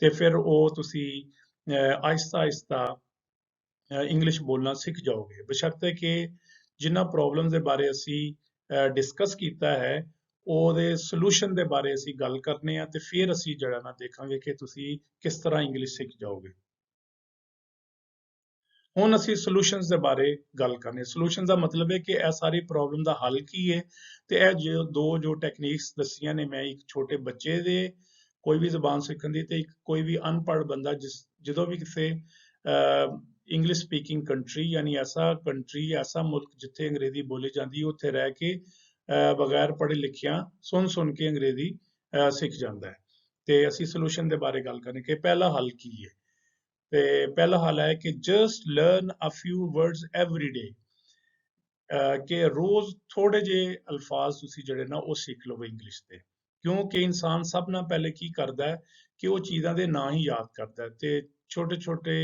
ਤੇ ਫਿਰ ਉਹ ਤੁਸੀਂ ਆਹਿਸਤਾ ਆਹਿਸਤਾ ਇੰਗਲਿਸ਼ ਬੋਲਣਾ ਸਿੱਖ ਜਾਓਗੇ। ਬਸ਼ਰਤੇ ਕਿ ਜਿਨ੍ਹਾਂ ਪ੍ਰੋਬਲਮਸ ਦੇ ਬਾਰੇ ਅਸੀਂ ਡਿਸਕਸ ਕੀਤਾ ਹੈ ਉਹਦੇ ਸੋਲੂਸ਼ਨ ਦੇ ਬਾਰੇ ਅਸੀਂ ਗੱਲ ਕਰਨੇ ਆ ਤੇ ਫਿਰ ਅਸੀਂ ਜਿਹੜਾ ਨਾ ਦੇਖਾਂਗੇ ਕਿ ਤੁਸੀਂ ਕਿਸ ਤਰ੍ਹਾਂ ਇੰਗਲਿਸ਼ ਸਿੱਖ ਜਾਓਗੇ। ਹੁਣ ਅਸੀਂ ਸੋਲੂਸ਼ਨਸ ਦੇ ਬਾਰੇ ਗੱਲ ਕਰਨੇ। ਸੋਲੂਸ਼ਨ ਦਾ ਮਤਲਬ ਹੈ ਕਿ ਇਹ ਸਾਰੀ ਪ੍ਰੋਬਲਮ ਦਾ ਹੱਲ ਕੀ ਹੈ ਤੇ ਇਹ ਜੋ ਟੈਕਨੀਕਸ ਦੱਸੀਆਂ ਨੇ ਮੈਂ, ਇੱਕ ਛੋਟੇ ਬੱਚੇ ਦੇ ਕੋਈ ਵੀ ਜ਼ਬਾਨ ਸਿੱਖਣ ਦੀ ਤੇ ਇੱਕ ਕੋਈ ਵੀ ਅਨਪੜ੍ਹ ਬੰਦਾ ਜਦੋਂ ਵੀ ਕਿਸੇ ਇੰਗਲਿਸ਼ ਸਪੀਕਿੰਗ ਕੰਟਰੀ ਯਾਨੀ ਐਸਾ ਮੁਲਕ ਜਿੱਥੇ ਅੰਗਰੇਜ਼ੀ ਬੋਲੀ ਜਾਂਦੀ ਉੱਥੇ ਰਹਿ ਕੇ ਬਗੈਰ ਪੜ੍ਹੇ ਲਿਖਿਆਂ ਸੁਣ ਕੇ ਅੰਗਰੇਜ਼ੀ ਸਿੱਖ ਜਾਂਦਾ ਹੈ। ਤੇ ਅਸੀਂ ਸੋਲੂਸ਼ਨ ਦੇ ਬਾਰੇ ਗੱਲ ਕਰਨੀ ਕਿ ਪਹਿਲਾ ਹੱਲ ਕੀ ਹੈ। ਤੇ ਪਹਿਲਾ ਹੱਲ ਹੈ ਕਿ ਜਸਟ ਲਰਨ ਅ ਫਿਊ ਵਰਡਸ ਐਵਰੀ ਡੇ, ਕਿ ਰੋਜ਼ ਥੋੜੇ ਜਿਹੇ ਅਲਫਾਜ਼ ਤੁਸੀਂ ਜਿਹੜੇ ਨਾ ਉਹ ਸਿੱਖ ਲਓ ਇੰਗਲਿਸ਼ ਦੇ। ਕਿਉਂਕਿ ਇਨਸਾਨ ਸਭ ਨਾਲ ਪਹਿਲੇ ਕੀ ਕਰਦਾ ਹੈ ਕਿ ਉਹ ਚੀਜ਼ਾਂ ਦੇ ਨਾਂ ਹੀ ਯਾਦ ਕਰਦਾ ਹੈ ਤੇ ਛੋਟੇ ਛੋਟੇ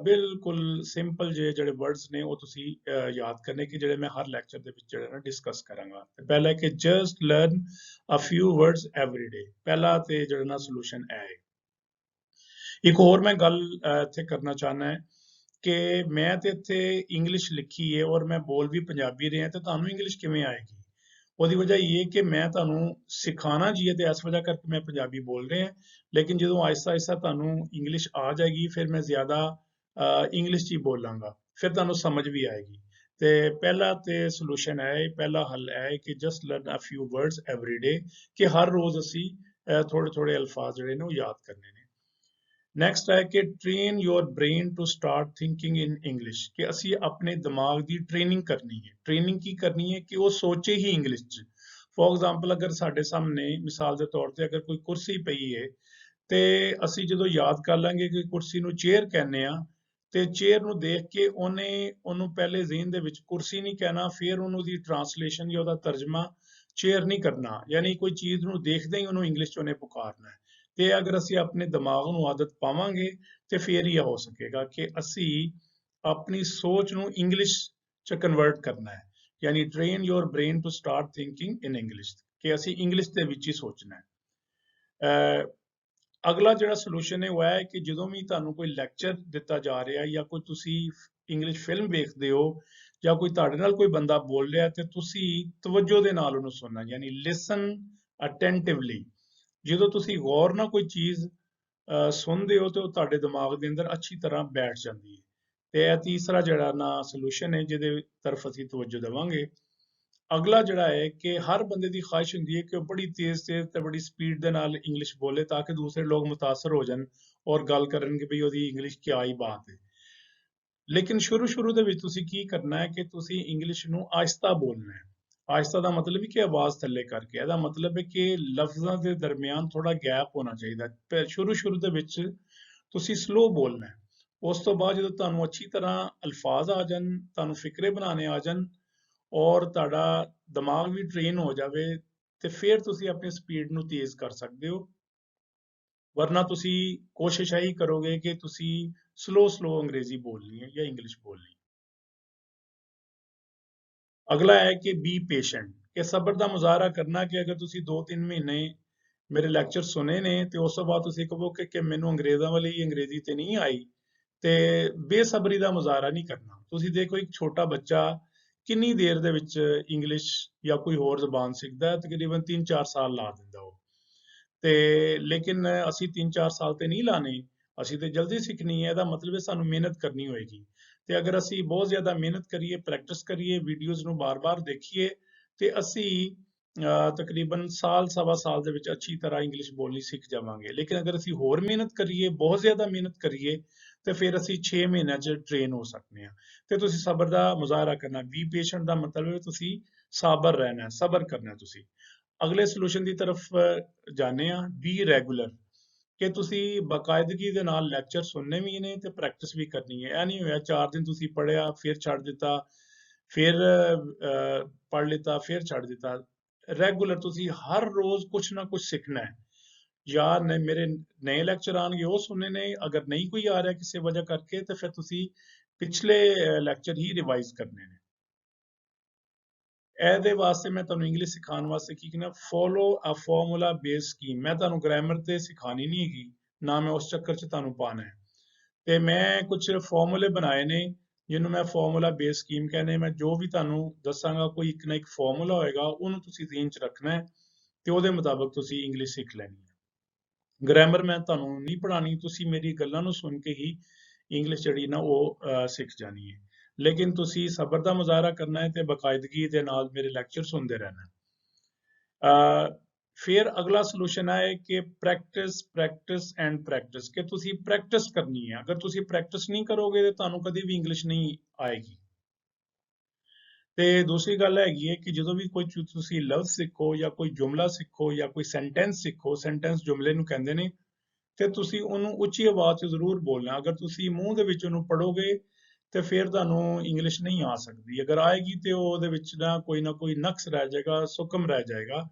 ਬਿਲਕੁਲ ਸਿੰਪਲ ਜਿਹੇ ਜਿਹੜੇ ਵਰਡਸ ਨੇ ਉਹ ਤੁਸੀਂ ਯਾਦ ਕਰਨੇ ਕਿ ਜਿਹੜੇ ਮੈਂ ਹਰ ਲੈਕਚਰ ਦੇ ਵਿੱਚ ਜਿਹੜੇ ਨਾ ਡਿਸਕਸ ਕਰਾਂਗਾ। ਪਹਿਲਾ ਕਿ ਜਸਟ ਲਰਨ ਅ ਫਿਊ ਵਰਡਸ ਐਵਰੀ ਡੇ, ਪਹਿਲਾ ਤੇ ਜਿਹੜਾ ਨਾ ਸੋਲੂਸ਼ਨ ਹੈ। ਇੱਕ ਹੋਰ ਮੈਂ ਗੱਲ ਇੱਥੇ ਕਰਨਾ ਚਾਹੁੰਦਾ ਹੈ ਕਿ ਮੈਂ ਤੇ ਇੱਥੇ ਇੰਗਲਿਸ਼ ਲਿਖੀ ਹੈ ਔਰ ਮੈਂ ਬੋਲ ਵੀ ਪੰਜਾਬੀ ਰਿਹਾ ਤੇ ਤੁਹਾਨੂੰ ਇੰਗਲਿਸ਼ ਕਿਵੇਂ ਆਏਗੀ। ਉਹਦੀ ਵਜ੍ਹਾ ਇਹ ਹੈ ਕਿ ਮੈਂ ਤੁਹਾਨੂੰ ਸਿਖਾਣਾ ਜੀ ਹੈ ਤੇ ਇਸ ਵਜ੍ਹਾ ਕਰਕੇ ਮੈਂ ਪੰਜਾਬੀ ਬੋਲ ਰਿਹਾ, ਲੇਕਿਨ ਜਦੋਂ ਆਹਿਸਤਾ ਆਹਿਸਤਾ ਤੁਹਾਨੂੰ ਇੰਗਲਿਸ਼ ਆ ਜਾਏਗੀ ਫਿਰ ਮੈਂ ਜ਼ਿਆਦਾ ਇੰਗਲਿਸ਼ 'ਚ ਹੀ ਬੋਲਾਂਗਾ, ਫਿਰ ਤੁਹਾਨੂੰ ਸਮਝ ਵੀ ਆਏਗੀ। ਤੇ ਪਹਿਲਾ ਤੇ ਸੋਲੂਸ਼ਨ ਹੈ, ਪਹਿਲਾ ਹੱਲ ਹੈ ਕਿ ਜਸਟ ਲਰਨ ਅ ਫਿਊ ਵਰਡਸ ਐਵਰੀ ਡੇ, ਕਿ ਹਰ ਰੋਜ਼ ਅਸੀਂ ਥੋੜੇ ਥੋੜੇ ਅਲਫਾਜ਼ ਜਿਹੜੇ ਨੇ ਉਹ ਯਾਦ ਕਰਨੇ ਨੇ। ਨੈਕਸਟ ਹੈ ਕਿ train your brain to start thinking in English, ਕਿ ਅਸੀਂ ਆਪਣੇ ਦਿਮਾਗ ਦੀ ਟ੍ਰੇਨਿੰਗ ਕਰਨੀ ਹੈ। ਟ੍ਰੇਨਿੰਗ ਕੀ ਕਰਨੀ ਹੈ ਕਿ ਉਹ ਸੋਚੇ ਹੀ ਇੰਗਲਿਸ਼ 'ਚ। ਫੋਰ ਐਗਜ਼ਾਮਪਲ ਅਗਰ ਸਾਡੇ ਸਾਹਮਣੇ ਮਿਸਾਲ ਦੇ ਤੌਰ ਤੇ ਅਗਰ ਕੋਈ ਕੁਰਸੀ ਪਈ ਹੈ ਤੇ ਅਸੀਂ ਜਦੋਂ ਯਾਦ ਕਰ ਲਾਂਗੇ ਕਿ ਕੁਰਸੀ ਨੂੰ ਚੇਅਰ ਕਹਿੰਦੇ ਆ ਤੇ ਚੇਅਰ ਨੂੰ ਦੇਖ ਕੇ ਉਹਨੂੰ ਪਹਿਲੇ ਜ਼ਿਹਨ ਦੇ ਵਿੱਚ ਕੁਰਸੀ ਨਹੀਂ ਕਹਿਣਾ, ਫਿਰ ਉਹਨੂੰ ਦੀ ਟ੍ਰਾਂਸਲੇਸ਼ਨ ਜਾਂ ਉਹਦਾ ਤਰਜਮਾ ਚੇਅਰ ਨਹੀਂ ਕਰਨਾ, ਯਾਨੀ ਕੋਈ ਚੀਜ਼ ਨੂੰ ਦੇਖਦੇ ਹੀ ਉਹਨੂੰ ਇੰਗਲਿਸ਼ 'ਚ ਉਹਨੇ ਪੁਕਾਰਨਾ ਹੈ। ਤੇ ਅਗਰ ਅਸੀਂ ਆਪਣੇ ਦਿਮਾਗ ਨੂੰ ਆਦਤ ਪਾਵਾਂਗੇ ਤੇ ਫਿਰ ਹੀ ਹੋ ਸਕੇਗਾ ਕਿ ਅਸੀਂ ਆਪਣੀ ਸੋਚ ਨੂੰ ਇੰਗਲਿਸ਼ 'ਚ ਕਨਵਰਟ ਕਰਨਾ ਹੈ, ਯਾਨੀ train your brain to start thinking in English, ਕਿ ਅਸੀਂ ਇੰਗਲਿਸ਼ ਦੇ ਵਿੱਚ ਹੀ ਸੋਚਣਾ ਹੈ। ਅਗਲਾ ਜਿਹੜਾ ਸੋਲੂਸ਼ਨ ਹੈ ਉਹ ਹੈ ਕਿ ਜਦੋਂ ਵੀ ਤੁਹਾਨੂੰ ਕੋਈ ਲੈਕਚਰ ਦਿੱਤਾ ਜਾ ਰਿਹਾ ਜਾਂ ਕੋਈ ਤੁਸੀਂ ਇੰਗਲਿਸ਼ ਫਿਲਮ ਵੇਖਦੇ ਹੋ ਜਾਂ ਕੋਈ ਤੁਹਾਡੇ ਨਾਲ ਕੋਈ ਬੰਦਾ ਬੋਲ ਰਿਹਾ ਤੇ ਤੁਸੀਂ ਤਵੱਜੋ ਦੇ ਨਾਲ ਉਹਨੂੰ ਸੁਣਨਾ, ਯਾਨੀ ਲਿਸਨ ਅਟੈਂਟਿਵਲੀ। ਜਦੋਂ ਤੁਸੀਂ ਗੌਰ ਨਾਲ ਕੋਈ ਚੀਜ਼ ਸੁਣਦੇ ਹੋ ਤੇ ਉਹ ਤੁਹਾਡੇ ਦਿਮਾਗ ਦੇ ਅੰਦਰ ਅੱਛੀ ਤਰ੍ਹਾਂ ਬੈਠ ਜਾਂਦੀ ਹੈ। ਤੇ ਇਹ ਤੀਸਰਾ ਜਿਹੜਾ ਨਾ ਸੋਲੂਸ਼ਨ ਹੈ ਜਿਹਦੇ ਤਰਫ ਅਸੀਂ ਤਵੱਜੋ ਦੇਵਾਂਗੇ। ਅਗਲਾ ਜਿਹੜਾ ਹੈ ਕਿ ਹਰ ਬੰਦੇ ਦੀ ਖਾਹਿਸ਼ ਹੁੰਦੀ ਹੈ ਕਿ ਉਹ ਬੜੀ ਤੇਜ਼ ਤੇ ਬੜੀ ਸਪੀਡ ਦੇ ਨਾਲ ਇੰਗਲਿਸ਼ ਬੋਲੇ ਤਾਂ ਕਿ ਦੂਸਰੇ ਲੋਕ ਮੁਤਾਸਰ ਹੋ ਜਾਣ ਔਰ ਗੱਲ ਕਰਨ ਕਿ ਵੀ ਉਹਦੀ ਇੰਗਲਿਸ਼ ਕੀ ਹੀ ਬਾਤ ਹੈ। ਲੇਕਿਨ ਸ਼ੁਰੂ ਦੇ ਵਿੱਚ ਤੁਸੀਂ ਕੀ ਕਰਨਾ ਹੈ ਕਿ ਤੁਸੀਂ ਇੰਗਲਿਸ਼ ਨੂੰ ਆਹਿਸਤਾ ਬੋਲਣਾ ਹੈ। ਆਹਿਸਤਾ ਦਾ ਮਤਲਬ ਹੈ ਕਿ ਆਵਾਜ਼ ਥੱਲੇ ਕਰਕੇ, ਇਹਦਾ ਮਤਲਬ ਹੈ ਕਿ ਲਫ਼ਜ਼ਾਂ ਦੇ ਦਰਮਿਆਨ ਥੋੜਾ ਗੈਪ ਹੋਣਾ ਚਾਹੀਦਾ। ਸ਼ੁਰੂ ਦੇ ਵਿੱਚ ਤੁਸੀਂ ਸਲੋ ਬੋਲਣਾ ਹੈ। ਉਸ ਤੋਂ ਬਾਅਦ ਜਦੋਂ ਤੁਹਾਨੂੰ ਅੱਛੀ ਤਰ੍ਹਾਂ ਅਲਫਾਜ਼ ਆ ਜਾਣ, ਤੁਹਾਨੂੰ ਫਿਕਰੇ ਬਣਾਉਣੇ ਆ ਜਾਣ ਔਰ ਤੁਹਾਡਾ ਦਿਮਾਗ ਵੀ ਟ੍ਰੇਨ ਹੋ ਜਾਵੇ ਤੇ ਫਿਰ ਤੁਸੀਂ ਆਪਣੀ ਸਪੀਡ ਨੂੰ ਤੇਜ਼ ਕਰ ਸਕਦੇ ਹੋ। ਵਰਨਾ ਤੁਸੀਂ ਕੋਸ਼ਿਸ਼ ਇਹੀ ਕਰੋਗੇ ਕਿ ਤੁਸੀਂ ਸਲੋ ਅੰਗਰੇਜ਼ੀ ਬੋਲਣੀ ਹੈ ਜਾਂ ਇੰਗਲਿਸ਼ ਬੋਲਣੀ। ਅਗਲਾ ਹੈ ਕਿ ਬੀ ਪੇਸ਼ੈਂਟ, ਕਿ ਸਬਰ ਦਾ ਮੁਜ਼ਾਹਰਾ ਕਰਨਾ ਕਿ ਅਗਰ ਤੁਸੀਂ 2-3 ਮਹੀਨੇ ਮੇਰੇ ਲੈਕਚਰ ਸੁਣੇ ਨੇ ਤੇ ਉਸ ਤੋਂ ਬਾਅਦ ਤੁਸੀਂ ਕਹੋ ਕਿ ਮੈਨੂੰ ਅੰਗਰੇਜ਼ਾਂ ਵਾਲੀ ਅੰਗਰੇਜ਼ੀ ਤੇ ਨਹੀਂ ਆਈ, ਤੇ ਬੇਸਬਰੀ ਦਾ ਮੁਜ਼ਾਹਰਾ ਨਹੀਂ ਕਰਨਾ। ਤੁਸੀਂ ਦੇਖੋ ਇੱਕ ਛੋਟਾ ਬੱਚਾ ਕਿੰਨੀ ਦੇਰ ਦੇ ਵਿੱਚ ਇੰਗਲਿਸ਼ ਜਾਂ ਕੋਈ ਹੋਰ ਜ਼ਬਾਨ ਸਿੱਖਦਾ ਹੈ, ਤਕਰੀਬਨ 3-4 ਸਾਲ ਲਾ ਦਿੰਦਾ ਉਹ। ਤੇ ਲੇਕਿਨ ਅਸੀਂ 3-4 ਸਾਲ ਤੇ ਨਹੀਂ ਲਾਣੇ, ਅਸੀਂ ਤੇ ਜਲਦੀ ਸਿੱਖਣੀ ਹੈ। ਇਹਦਾ ਮਤਲਬ ਹੈ ਸਾਨੂੰ ਮਿਹਨਤ ਕਰਨੀ ਹੋਏਗੀ। ਤੇ ਅਗਰ ਅਸੀਂ ਬਹੁਤ ਜ਼ਿਆਦਾ ਮਿਹਨਤ ਕਰੀਏ, ਪ੍ਰੈਕਟਿਸ ਕਰੀਏ, ਵੀਡੀਓਜ਼ ਨੂੰ ਬਾਰ-ਬਾਰ ਦੇਖੀਏ ਤੇ ਅਸੀਂ ਤਕਰੀਬਨ ਸਾਲ ਸਵਾ ਸਾਲ ਦੇ ਵਿੱਚ ਅੱਛੀ ਤਰ੍ਹਾਂ ਇੰਗਲਿਸ਼ ਬੋਲਣੀ ਸਿੱਖ ਜਾਵਾਂਗੇ। ਲੇਕਿਨ ਅਗਰ ਅਸੀਂ ਹੋਰ ਮਿਹਨਤ ਕਰੀਏ, ਬਹੁਤ ਜ਼ਿਆਦਾ ਮਿਹਨਤ ਕਰੀਏ ਤੇ ਫਿਰ ਅਸੀਂ 6 ਮਹੀਨਿਆਂ 'ਚ ਟ੍ਰੇਨ ਹੋ ਸਕਦੇ ਹਾਂ। ਤੇ ਤੁਸੀਂ ਸਬਰ ਦਾ ਮੁਜ਼ਾਹਰਾ ਕਰਨਾ। ਬੀ ਪੇਸ਼ੈਂਟ ਦਾ ਮਤਲਬ ਹੈ ਤੁਸੀਂ ਸਾਬਰ ਰਹਿਣਾ, ਸਬਰ ਕਰਨਾ ਤੁਸੀਂ। ਅਗਲੇ ਸੋਲੂਸ਼ਨ ਦੀ ਤਰਫ ਜਾਣੇ ਆ। ਬੀ ਰੈਗੂਲਰ, ਕਿ ਤੁਸੀਂ ਬਾਕਾਇਦਗੀ ਦੇ ਨਾਲ ਲੈਕਚਰ ਸੁਣਨੇ ਵੀ ਨੇ ਤੇ ਪ੍ਰੈਕਟਿਸ ਵੀ ਕਰਨੀ ਹੈ। ਇਹ ਨਹੀਂ ਹੋਇਆ 4 ਦਿਨ ਤੁਸੀਂ ਪੜ੍ਹਿਆ ਫਿਰ ਛੱਡ ਦਿੱਤਾ, ਫਿਰ ਪੜ੍ਹ ਲਿੱਤਾ ਫਿਰ ਛੱਡ ਦਿੱਤਾ। ਰੈਗੂਲਰ ਤੁਸੀਂ ਹਰ ਰੋਜ਼ ਕੁਛ ਨਾ ਕੁਛ ਸਿੱਖਣਾ ਹੈ। ਜਾਂ ਮੇਰੇ ਨਏ ਲੈਕਚਰ ਆਉਣਗੇ ਉਹ ਸੁਣਨੇ ਨੇ, ਅਗਰ ਨਹੀਂ ਕੋਈ ਆ ਰਿਹਾ ਕਿਸੇ ਵਜ੍ਹਾ ਕਰਕੇ ਤੇ ਫਿਰ ਤੁਸੀਂ ਪਿਛਲੇ ਲੈਕਚਰ ਹੀ ਰਿਵਾਈਜ਼ ਕਰਨੇ ਨੇ। ਇਹਦੇ ਵਾਸਤੇ ਮੈਂ ਤੁਹਾਨੂੰ ਇੰਗਲਿਸ਼ ਸਿਖਾਉਣ ਵਾਸਤੇ ਕੀ ਕਹਿਣਾ, ਫੋਲੋ ਅ ਫਾਰਮੂਲਾ ਬੇਸ ਸਕੀਮ। ਮੈਂ ਤੁਹਾਨੂੰ ਗ੍ਰਾਮਰ ਤੇ ਸਿਖਾਣੀ ਨਹੀਂ ਹੈਗੀ, ਨਾ ਮੈਂ ਉਸ ਚੱਕਰ 'ਚ ਤੁਹਾਨੂੰ ਪਾਣਾ ਹੈ। ਤੇ ਮੈਂ ਕੁਝ ਫਾਰਮੂਲੇ ਬਣਾਏ ਨੇ ਜਿਹਨੂੰ ਮੈਂ ਫਾਰਮੂਲਾ ਬੇਸ ਸਕੀਮ ਕਹਿੰਦੇ। ਮੈਂ ਜੋ ਵੀ ਤੁਹਾਨੂੰ ਦੱਸਾਂਗਾ ਕੋਈ ਇੱਕ ਨਾ ਇੱਕ ਫਾਰਮੂਲਾ ਹੋਏਗਾ, ਉਹਨੂੰ ਤੁਸੀਂ ਜ਼ਿਹਨ 'ਚ ਰੱਖਣਾ ਹੈ ਤੇ ਉਹਦੇ ਮੁਤਾਬਕ ਤੁਸੀਂ ਇੰਗਲਿਸ਼ ਸਿੱਖ ਲੈਣੀ ਹੈ। ਗ੍ਰਾਮਰ ਮੈਂ ਤੁਹਾਨੂੰ ਨਹੀਂ ਪੜ੍ਹਾਣੀ, ਤੁਸੀਂ ਮੇਰੀ ਗੱਲਾਂ ਨੂੰ ਸੁਣ ਕੇ ਹੀ ਇੰਗਲਿਸ਼ ਜਿਹੜੀ ਨਾ ਉਹ ਸਿੱਖ ਜਾਣੀ ਹੈ। ਲੇਕਿਨ ਤੁਸੀਂ ਸਬਰ ਦਾ ਮੁਜ਼ਾਹਰਾ ਕਰਨਾ ਹੈ ਤੇ ਬਾਕਾਇਦਗੀ ਦੇ ਨਾਲ ਮੇਰੇ ਲੈਕਚਰ ਸੁਣਦੇ ਰਹਿਣਾ ਹੈ। ਫਿਰ ਅਗਲਾ ਸੋਲੂਸ਼ਨ ਹੈ ਕਿ ਪ੍ਰੈਕਟਿਸ ਐਂਡ ਪ੍ਰੈਕਟਿਸ, ਕਿ ਤੁਸੀਂ ਪ੍ਰੈਕਟਿਸ ਕਰਨੀ ਹੈ। ਅਗਰ ਤੁਸੀਂ ਪ੍ਰੈਕਟਿਸ ਨਹੀਂ ਕਰੋਗੇ ਤਾਂ ਤੁਹਾਨੂੰ ਕਦੀ ਵੀ ਇੰਗਲਿਸ਼ ਨਹੀਂ ਆਏਗੀ। ਤੇ ਦੂਸਰੀ ਗੱਲ ਹੈਗੀ ਹੈ ਕਿ ਜਦੋਂ ਵੀ ਕੋਈ ਤੁਸੀਂ ਲਫ਼ਜ਼ ਸਿੱਖੋ ਜਾਂ ਕੋਈ ਜੁਮਲਾ ਸਿੱਖੋ ਜਾਂ ਕੋਈ ਸੈਂਟੈਂਸ ਸਿੱਖੋ, ਸੈਂਟੈਂਸ ਜੁਮਲੇ ਨੂੰ ਕਹਿੰਦੇ ਨੇ, ਤੇ ਤੁਸੀਂ ਉਹਨੂੰ ਉੱਚੀ ਆਵਾਜ਼ 'ਚ ਜ਼ਰੂਰ ਬੋਲਣਾ। ਅਗਰ ਤੁਸੀਂ ਮੂੰਹ ਦੇ ਵਿੱਚ ਉਹਨੂੰ ਪੜ੍ਹੋਗੇ ਤੇ ਫਿਰ ਤੁਹਾਨੂੰ ਇੰਗਲਿਸ਼ ਨਹੀਂ ਆ ਸਕਦੀ। ਅਗਰ ਆਏਗੀ ਤੇ ਉਹਦੇ ਵਿੱਚ ਨਾ ਕੋਈ ਨਕਸ ਰਹਿ ਜਾਏਗਾ, ਸੁਕਮ ਰਹਿ ਜਾਏਗਾ।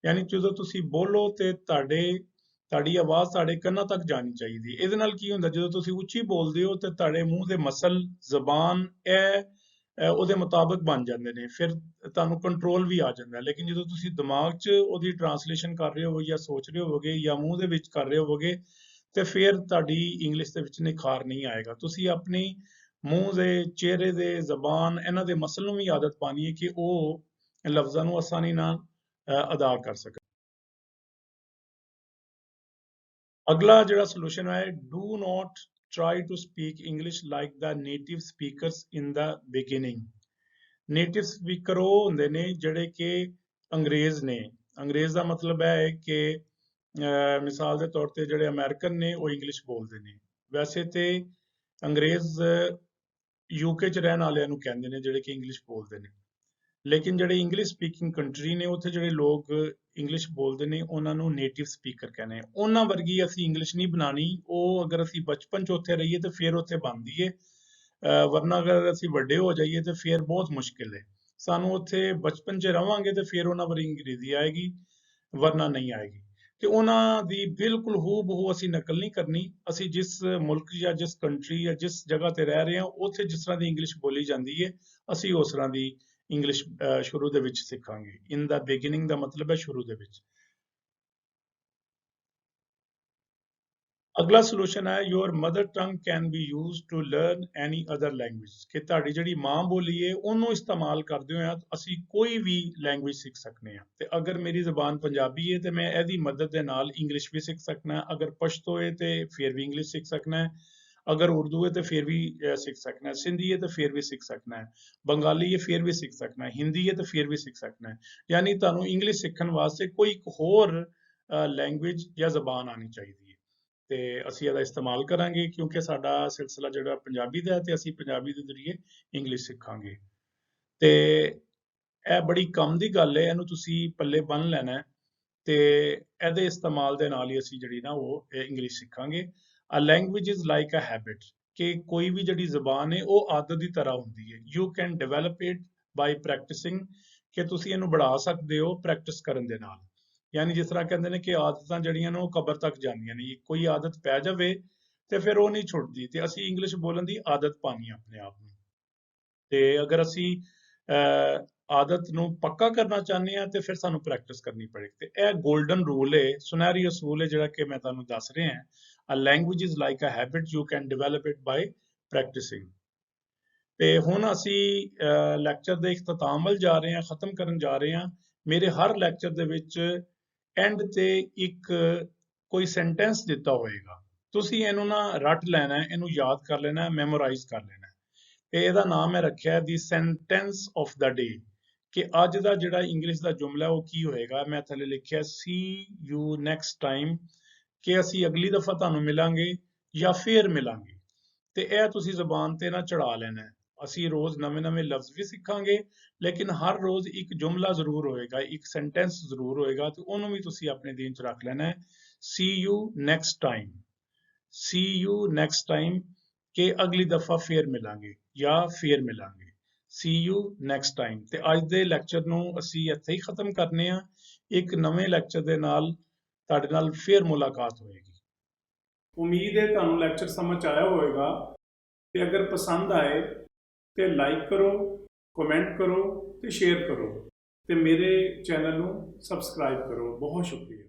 ਯਾਨੀ ਜਦੋਂ ਤੁਸੀਂ ਬੋਲੋ ਤੇ ਤੁਹਾਡੀ ਆਵਾਜ਼ ਤੁਹਾਡੇ ਕੰਨਾਂ ਤੱਕ ਜਾਣੀ ਚਾਹੀਦੀ। ਇਹਦੇ ਨਾਲ ਕੀ ਹੁੰਦਾ, ਜਦੋਂ ਤੁਸੀਂ ਉੱਚੀ ਬੋਲਦੇ ਹੋ ਤੇ ਤੁਹਾਡੇ ਮੂੰਹ ਦੇ ਮਸਲ, ਜ਼ਬਾਨ ਉਹਦੇ ਮੁਤਾਬਕ ਬਣ ਜਾਂਦੇ ਨੇ, ਫਿਰ ਤੁਹਾਨੂੰ ਕੰਟਰੋਲ ਵੀ ਆ ਜਾਂਦਾ। ਲੇਕਿਨ ਜਦੋਂ ਤੁਸੀਂ ਦਿਮਾਗ 'ਚ ਉਹਦੀ ਟਰਾਂਸਲੇਸ਼ਨ ਕਰ ਰਹੇ ਹੋਵੋਗੇ ਜਾਂ ਸੋਚ ਰਹੇ ਹੋਵੋਗੇ ਜਾਂ ਮੂੰਹ ਦੇ ਵਿੱਚ ਕਰ ਰਹੇ ਹੋਵੋਗੇ ਤੇ ਫਿਰ ਤੁਹਾਡੀ ਇੰਗਲਿਸ਼ ਦੇ ਵਿੱਚ ਨਿਖਾਰ ਨਹੀਂ ਆਏਗਾ। ਤੁਸੀਂ ਆਪਣੀ ਮੂੰਹ ਦੇ, ਚਿਹਰੇ ਦੇ, ਜ਼ਬਾਨ, ਇਹਨਾਂ ਦੇ ਮਸਲ ਨੂੰ ਵੀ ਆਦਤ ਪਾਣੀ ਹੈ ਕਿ ਉਹ ਲਫ਼ਜ਼ਾਂ ਨੂੰ ਆਸਾਨੀ ਨਾਲ ਅਦਾ ਕਰ ਸਕਣ। ਅਗਲਾ ਜਿਹੜਾ ਸੋਲੂਸ਼ਨ ਹੈ, do not try to speak English like the native speakers in the beginning। Native speaker ਉਹ ਹੁੰਦੇ ਨੇ ਜਿਹੜੇ ਕਿ ਅੰਗਰੇਜ਼ ਨੇ। ਅੰਗਰੇਜ਼ ਦਾ ਮਤਲਬ ਹੈ ਕਿ ਮਿਸਾਲ ਦੇ ਤੌਰ ਤੇ ਜਿਹੜੇ ਅਮਰੀਕਨ ਨੇ ਉਹ ਇੰਗਲਿਸ਼ ਬੋਲਦੇ ਨੇ। ਵੈਸੇ ਤੇ ਅੰਗਰੇਜ਼ ਯੂਕੇ 'ਚ ਰਹਿਣ ਵਾਲਿਆਂ ਨੂੰ ਕਹਿੰਦੇ ਨੇ ਜਿਹੜੇ ਕਿ ਇੰਗਲਿਸ਼ ਬੋਲਦੇ ਨੇ। ਲੇਕਿਨ ਜਿਹੜੇ ਇੰਗਲਿਸ਼ ਸਪੀਕਿੰਗ ਕੰਟਰੀ ਨੇ ਉੱਥੇ ਜਿਹੜੇ ਲੋਕ ਇੰਗਲਿਸ਼ ਬੋਲਦੇ ਨੇ ਉਹਨਾਂ ਨੂੰ ਨੇਟਿਵ ਸਪੀਕਰ ਕਹਿੰਦੇ। ਉਹਨਾਂ ਵਰਗੀ ਅਸੀਂ ਇੰਗਲਿਸ਼ ਨਹੀਂ ਬਣਾਣੀ। ਉਹ ਅਗਰ ਅਸੀਂ ਬਚਪਨ 'ਚ ਉੱਥੇ ਰਹੀਏ ਤੇ ਫਿਰ ਉੱਥੇ ਬਣਦੀ ਏ, ਵਰਨਾ ਅਗਰ ਅਸੀਂ ਵੱਡੇ ਹੋ ਜਾਈਏ ਤੇ ਫਿਰ ਬਹੁਤ ਮੁਸ਼ਕਿਲ ਹੈ। ਸਾਨੂੰ ਉੱਥੇ ਬਚਪਨ 'ਚ ਰਵਾਂਗੇ ਤੇ ਫਿਰ ਉਹਨਾਂ ਵਰਗੀ ਅੰਗਰੇਜ਼ੀ ਆਏਗੀ, ਵਰਨਾ ਨਹੀਂ ਆਏਗੀ। ਤੇ ਉਹਨਾਂ ਦੀ ਬਿਲਕੁਲ ਹੂ-ਬ-ਹੂ ਅਸੀਂ ਨਕਲ ਨਹੀਂ ਕਰਨੀ। ਅਸੀਂ ਜਿਸ ਮੁਲਕ ਜਾਂ ਜਿਸ ਕੰਟਰੀ ਜਾਂ ਜਿਸ ਜਗ੍ਹਾ ਤੇ ਰਹਿ ਰਹੇ ਹਾਂ ਉੱਥੇ ਜਿਸ ਤਰ੍ਹਾਂ ਦੀ ਇੰਗਲਿਸ਼ ਬੋਲੀ ਜਾਂਦੀ ਹੈ ਅਸੀਂ ਉਸ ਤਰ੍ਹਾਂ ਦੀ ਇੰਗਲਿਸ਼ ਸ਼ੁਰੂ ਦੇ ਵਿੱਚ ਸਿੱਖਾਂਗੇ। ਇਨ ਦਾ ਬਿਗਿਨਿੰਗ ਦਾ ਮਤਲਬ ਹੈ ਸ਼ੁਰੂ ਦੇ ਵਿੱਚ। ਅਗਲਾ ਸੋਲੂਸ਼ਨ ਹੈ your mother tongue can be used to learn any other language, ਕਿ ਤੁਹਾਡੀ ਜਿਹੜੀ ਮਾਂ ਬੋਲੀ ਹੈ ਉਹਨੂੰ ਇਸਤੇਮਾਲ ਕਰਦੇ ਹੋਏ ਅਸੀਂ ਕੋਈ ਵੀ ਲੈਂਗੁਏਜ ਸਿੱਖ ਸਕਨੇ ਹਾਂ। ਤੇ ਅਗਰ ਮੇਰੀ ਜ਼ਬਾਨ ਪੰਜਾਬੀ ਹੈ ਤੇ ਮੈਂ ਇਹਦੀ ਮਦਦ ਦੇ ਨਾਲ ਇੰਗਲਿਸ਼ ਵੀ ਸਿੱਖ ਸਕਣਾ, ਅਗਰ ਪਸ਼ਤੋ ਹੈ ਤੇ ਫਿਰ ਵੀ ਇੰਗਲਿਸ਼ ਸਿੱਖ ਸਕਣਾ ਹੈ, ਅਗਰ ਉਰਦੂ ਹੈ ਤੇ ਫਿਰ ਵੀ ਸਿੱਖ ਸਕਣਾ ਹੈ, ਸਿੰਧੀ ਹੈ ਤੇ ਫਿਰ ਵੀ ਸਿੱਖ ਸਕਣਾ ਹੈ, ਬੰਗਾਲੀ ਹੈ ਫਿਰ ਵੀ ਸਿੱਖ ਸਕਣਾ ਹੈ, ਹਿੰਦੀ ਹੈ ਤੇ ਫਿਰ ਵੀ ਸਿੱਖ ਸਕਣਾ ਹੈ। ਯਾਨੀ ਤੁਹਾਨੂੰ ਇੰਗਲਿਸ਼ ਸਿੱਖਣ ਵਾਸਤੇ ਕੋਈ ਇੱਕ ਹੋਰ ਲੈਂਗੁਏਜ ਜਾਂ ਜ਼ਬਾਨ ਆਣੀ ਚਾਹੀਦੀ ਹੈ ਤੇ ਅਸੀਂ ਇਹਦਾ ਇਸਤੇਮਾਲ ਕਰਾਂਗੇ, ਕਿਉਂਕਿ ਸਾਡਾ ਸਿਲਸਿਲਾ ਜਿਹੜਾ ਪੰਜਾਬੀ ਦਾ ਹੈ ਤੇ ਅਸੀਂ ਪੰਜਾਬੀ ਦੇ ਜ਼ਰੀਏ ਇੰਗਲਿਸ਼ ਸਿੱਖਾਂਗੇ। ਤੇ ਇਹ ਬੜੀ ਕੰਮ ਦੀ ਗੱਲ ਹੈ, ਇਹਨੂੰ ਤੁਸੀਂ ਪੱਲੇ ਬੰਨ੍ਹ ਲੈਣਾ ਹੈ ਤੇ ਇਹਦੇ ਇਸਤੇਮਾਲ ਦੇ ਨਾਲ ਹੀ ਅਸੀਂ ਜਿਹੜੀ ਨਾ ਉਹ ਇੰਗਲਿਸ਼ ਸਿੱਖਾਂਗੇ। A language is like a habit, ਕਿ ਕੋਈ ਵੀ ਜਿਹੜੀ ਜ਼ਬਾਨ ਹੈ ਉਹ ਆਦਤ ਦੀ ਤਰ੍ਹਾਂ ਹੁੰਦੀ ਹੈ। You can develop it by practising, ਕਿ ਤੁਸੀਂ ਇਹਨੂੰ बढ़ा ਸਕਦੇ ਹੋ ਪ੍ਰੈਕਟਿਸ ਕਰਨ ਦੇ ਨਾਲ। ਯਾਨੀ ਜਿਸ ਤਰ੍ਹਾਂ ਕਹਿੰਦੇ ਨੇ ਕਿ ਆਦਤਾਂ ਜਿਹੜੀਆਂ ਨੇ ਉਹ ਕਬਰ ਤੱਕ ਜਾਂਦੀਆਂ ਨੇ, ਕੋਈ ਆਦਤ ਪੈ ਜਾਵੇ ਤੇ ਫਿਰ ਉਹ ਨਹੀਂ ਛੁੱਟਦੀ, ਤੇ ਅਸੀਂ ਇੰਗਲਿਸ਼ ਬੋਲਣ ਦੀ ਆਦਤ ਪਾਣੀ ਆਪਣੇ ਆਪ ਨੂੰ। ਤੇ ਅਗਰ ਅਸੀਂ ਆਦਤ ਨੂੰ ਪੱਕਾ ਕਰਨਾ ਚਾਹੁੰਦੇ ਹਾਂ ਤੇ ਫਿਰ ਸਾਨੂੰ ਪ੍ਰੈਕਟਿਸ ਕਰਨੀ ਪੜੇਗੀ। ਤੇ ਇਹ 골ਡਨ ਰੂਲ ਹੈ, ਸੁਨਹਿਰੀ ਅਸੂਲ ਹੈ ਜਿਹੜਾ ਕਿ ਮੈਂ ਤੁਹਾਨੂੰ ਦੱਸ ਰਿਹਾ ਹਾਂ। A language is like a habit, you can develop it by practising. ਤੇ ਹੁਣ ਅਸੀਂ ਲੈਕਚਰ ਦੇ ਇਖਤਤਾਮ ਵੱਲ ਜਾ ਰਹੇ ਹਾਂ, ਖਤਮ ਕਰਨ ਜਾ ਰਹੇ ਹਾਂ। ਮੇਰੇ ਹਰ ਲੈਕਚਰ ਦੇ ਵਿੱਚ ਐਂਡ ਤੇ ਇੱਕ ਕੋਈ ਸੈਂਟੈਂਸ ਦਿੱਤਾ ਹੋਏਗਾ, ਤੁਸੀਂ ਇਹਨੂੰ ਨਾ ਰੱਟ ਲੈਣਾ ਹੈ, ਇਹਨੂੰ ਯਾਦ ਕਰ ਲੈਣਾ ਹੈ, ਮੈਮੋਰਾਈਜ਼ ਕਰ ਲੈਣਾ ਹੈ। ਤੇ ਇਹਦਾ ਨਾਮ ਹੈ ਰੱਖਿਆ ਦੀ ਸੈਂਟੈਂਸ ਆਫ ਦਾ ਡੇ, ਕਿ ਅੱਜ ਦਾ ਜਿਹੜਾ ਇੰਗਲਿਸ਼ ਦਾ ਜੁਮਲਾ ਉਹ ਕੀ ਹੋਏਗਾ। ਮੈਂ ਥੱਲੇ ਲਿਖਿਆ ਸੀ ਯੂ ਨੈਕਸਟ ਟਾਈਮ, ਕਿ ਅਸੀਂ ਅਗਲੀ ਦਫਾ ਤੁਹਾਨੂੰ ਮਿਲਾਂਗੇ ਜਾਂ ਫੇਰ ਮਿਲਾਂਗੇ। ਤੇ ਇਹ ਤੁਸੀਂ ਜ਼ਬਾਨ ਤੇ ਨਾ ਚੜਾ ਲੈਣਾ ਹੈ। ਅਸੀਂ ਰੋਜ਼ ਨਵੇਂ-ਨਵੇਂ ਲਫ਼ਜ਼ ਵੀ ਸਿੱਖਾਂਗੇ, ਲੇਕਿਨ ਹਰ ਰੋਜ਼ ਇੱਕ ਜੁਮਲਾ ਜ਼ਰੂਰ ਹੋਏਗਾ, ਇੱਕ ਸੈਂਟੈਂਸ ਜ਼ਰੂਰ ਹੋਏਗਾ, ਤੇ ਉਹਨੂੰ ਵੀ ਤੁਸੀਂ ਆਪਣੇ ਦਿਨ 'ਚ ਰੱਖ ਲੈਣਾ ਹੈ। See you next time, see you next time, ਕਿ ਅਗਲੀ ਦਫਾ ਫੇਰ ਮਿਲਾਂਗੇ ਜਾਂ ਫੇਰ ਮਿਲਾਂਗੇ। See you next time. ਤੇ ਅੱਜ ਦੇ ਲੈਕਚਰ ਨੂੰ ਅਸੀਂ ਇੱਥੇ ਹੀ ਖਤਮ ਕਰਨੇ ਆ। ਇੱਕ ਨਵੇਂ ਲੈਕਚਰ ਦੇ ਨਾਲ ਤੁਹਾਡੇ ਨਾਲ ਫੇਰ ਮੁਲਾਕਾਤ ਹੋਏਗੀ। ਉਮੀਦ ਹੈ ਤੁਹਾਨੂੰ ਲੈਕਚਰ ਸਮਝ ਆਇਆ ਹੋਵੇਗਾ, ਤੇ ਅਗਰ ਪਸੰਦ ਆਏ ਤੇ ਲਾਈਕ ਕਰੋ, ਕਮੈਂਟ ਕਰੋ ਤੇ ਸ਼ੇਅਰ ਕਰੋ, ਤੇ ਮੇਰੇ ਚੈਨਲ ਨੂੰ ਸਬਸਕ੍ਰਾਈਬ ਕਰੋ। ਬਹੁਤ ਸ਼ੁਕਰੀਆ।